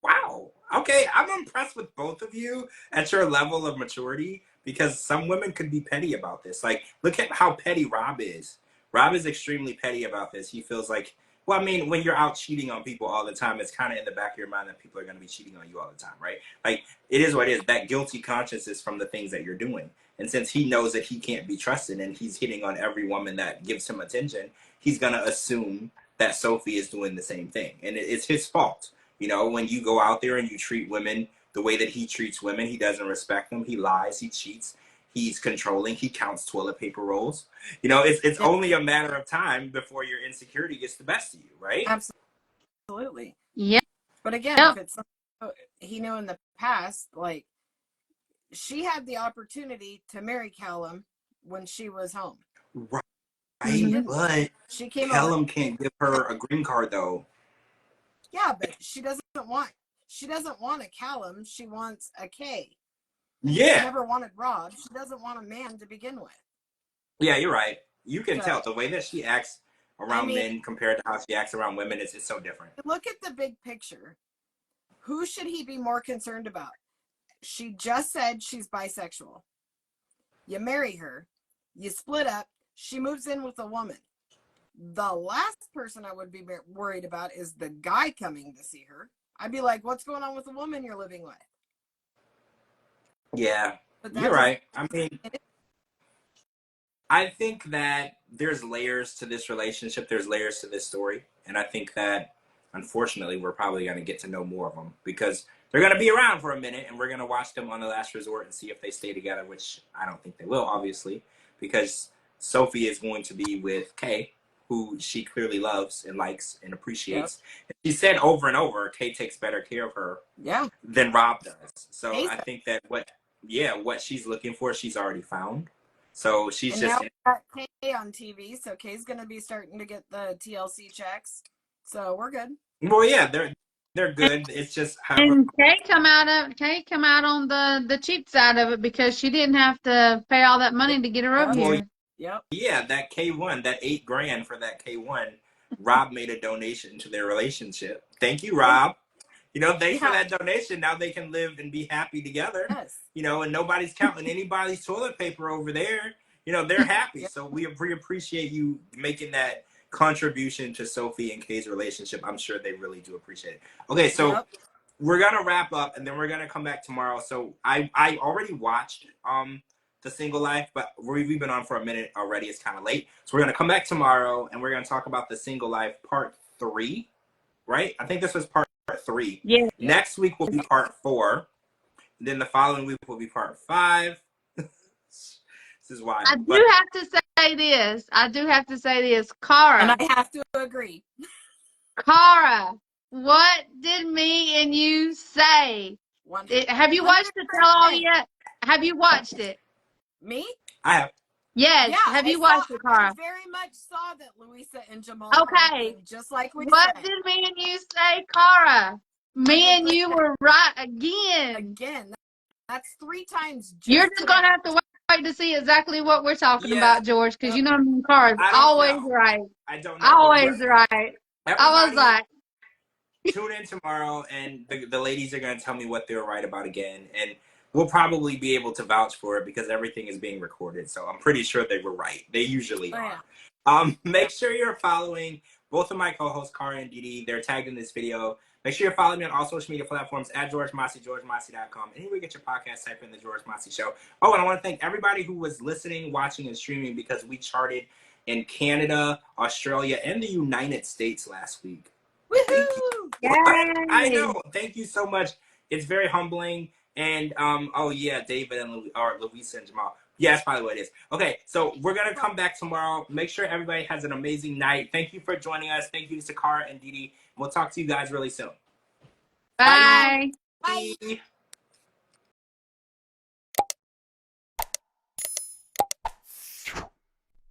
Wow. Okay, I'm impressed with both of you at your level of maturity because some women could be petty about this. Like, look at how petty Rob is. Rob is extremely petty about this. He feels like, well, I mean, when you're out cheating on people all the time, it's kind of in the back of your mind that people are going to be cheating on you all the time, right? Like, it is what it is. That guilty conscience is from the things that you're doing. And since he knows that he can't be trusted and he's hitting on every woman that gives him attention, he's going to assume that Sophie is doing the same thing. And it's his fault. You know, when you go out there and you treat women the way that he treats women. He doesn't respect them. He lies. He cheats. He's controlling. He counts toilet paper rolls. You know, it's only a matter of time before your insecurity gets the best of you, right? Absolutely. Yeah. But again, if it's something he knew in the past, like, she had the opportunity to marry Callum when she was home. Right. Mhm. But She came Callum over. can't give her a green card, though. Yeah, but she doesn't want a Callum. She wants a K. She Yeah. never wanted Rob. She doesn't want a man to begin with. Yeah, you're right. You can So, tell the way that she acts around men compared to how she acts around women is so different. Look at the big picture. Who should he be more concerned about? She just said she's bisexual. You marry her, you split up, she moves in with a woman. The last person I would be worried about is the guy coming to see her. I'd be like, what's going on with the woman you're living with? Yeah, you're right. I mean, I think that there's layers to this relationship. There's layers to this story. And I think that, unfortunately, we're probably going to get to know more of them because they're going to be around for a minute and we're going to watch them on The Last Resort and see if they stay together, which I don't think they will, obviously, because Sophie is going to be with Kay, who she clearly loves and likes and appreciates. Yep. She said over and over, Kay takes better care of her than Rob does. So I think that what she's looking for, she's already found. So she's and just now we got Kay on TV, so Kay's gonna be starting to get the TLC checks. So we're good. Well, yeah, they're good. It's just and Kay come out on the cheap side of it because she didn't have to pay all that money to get her up here. Yep. Yeah, that K1, that $8,000 for that K1, Rob made a donation to their relationship. Thank you, Rob. You know, thanks for that donation. Now they can live and be happy together. Yes. You know, and nobody's counting anybody's toilet paper over there. You know, they're happy. So we appreciate you making that contribution to Sophie and Kay's relationship. I'm sure they really do appreciate it. Okay, so we're gonna wrap up and then we're gonna come back tomorrow. So I already watched The Single Life, but we've been on for a minute already. It's kind of late. So we're gonna come back tomorrow and we're gonna talk about The Single Life Part 3, right? I think this was Part 3. Yeah. Next week will be Part 4. Then the following week will be Part 5. This is wild. I do have to say this. Cara. And I have to agree. Cara, what did me and you say? Have you watched the tell-all yet? Have you watched it? Me? I have. Yes. Yeah, have you watched it, Cara? I very much saw that Louisa and Jamal. Okay. Just like we What said. did me and you say, Cara? Me and you were right again. Again. That's 3 times. You're just going to have to wait to see exactly what we're talking about, George, because you know me and Cara's always right. I don't know. Always right. I was like. Tune in tomorrow, and the ladies are going to tell me what they were right about again, and we'll probably be able to vouch for it because everything is being recorded, so I'm pretty sure they were right. They usually are. Make sure you're following both of my co-hosts, Cara and Didi. They're tagged in this video. Make sure you're following me on all social media platforms at George Mossey, GeorgeMossey.com. Anywhere you get your podcast, type in The George Mossey Show. Oh, and I want to thank everybody who was listening, watching, and streaming because we charted in Canada, Australia, and the United States last week. Woohoo! I know. Thank you so much. It's very humbling. And David and Louisa and Jamal. Yeah, that's probably what it is. Okay, so we're gonna come back tomorrow. Make sure everybody has an amazing night. Thank you for joining us. Thank you to Cara and Didi. We'll talk to you guys really soon. Bye. Bye.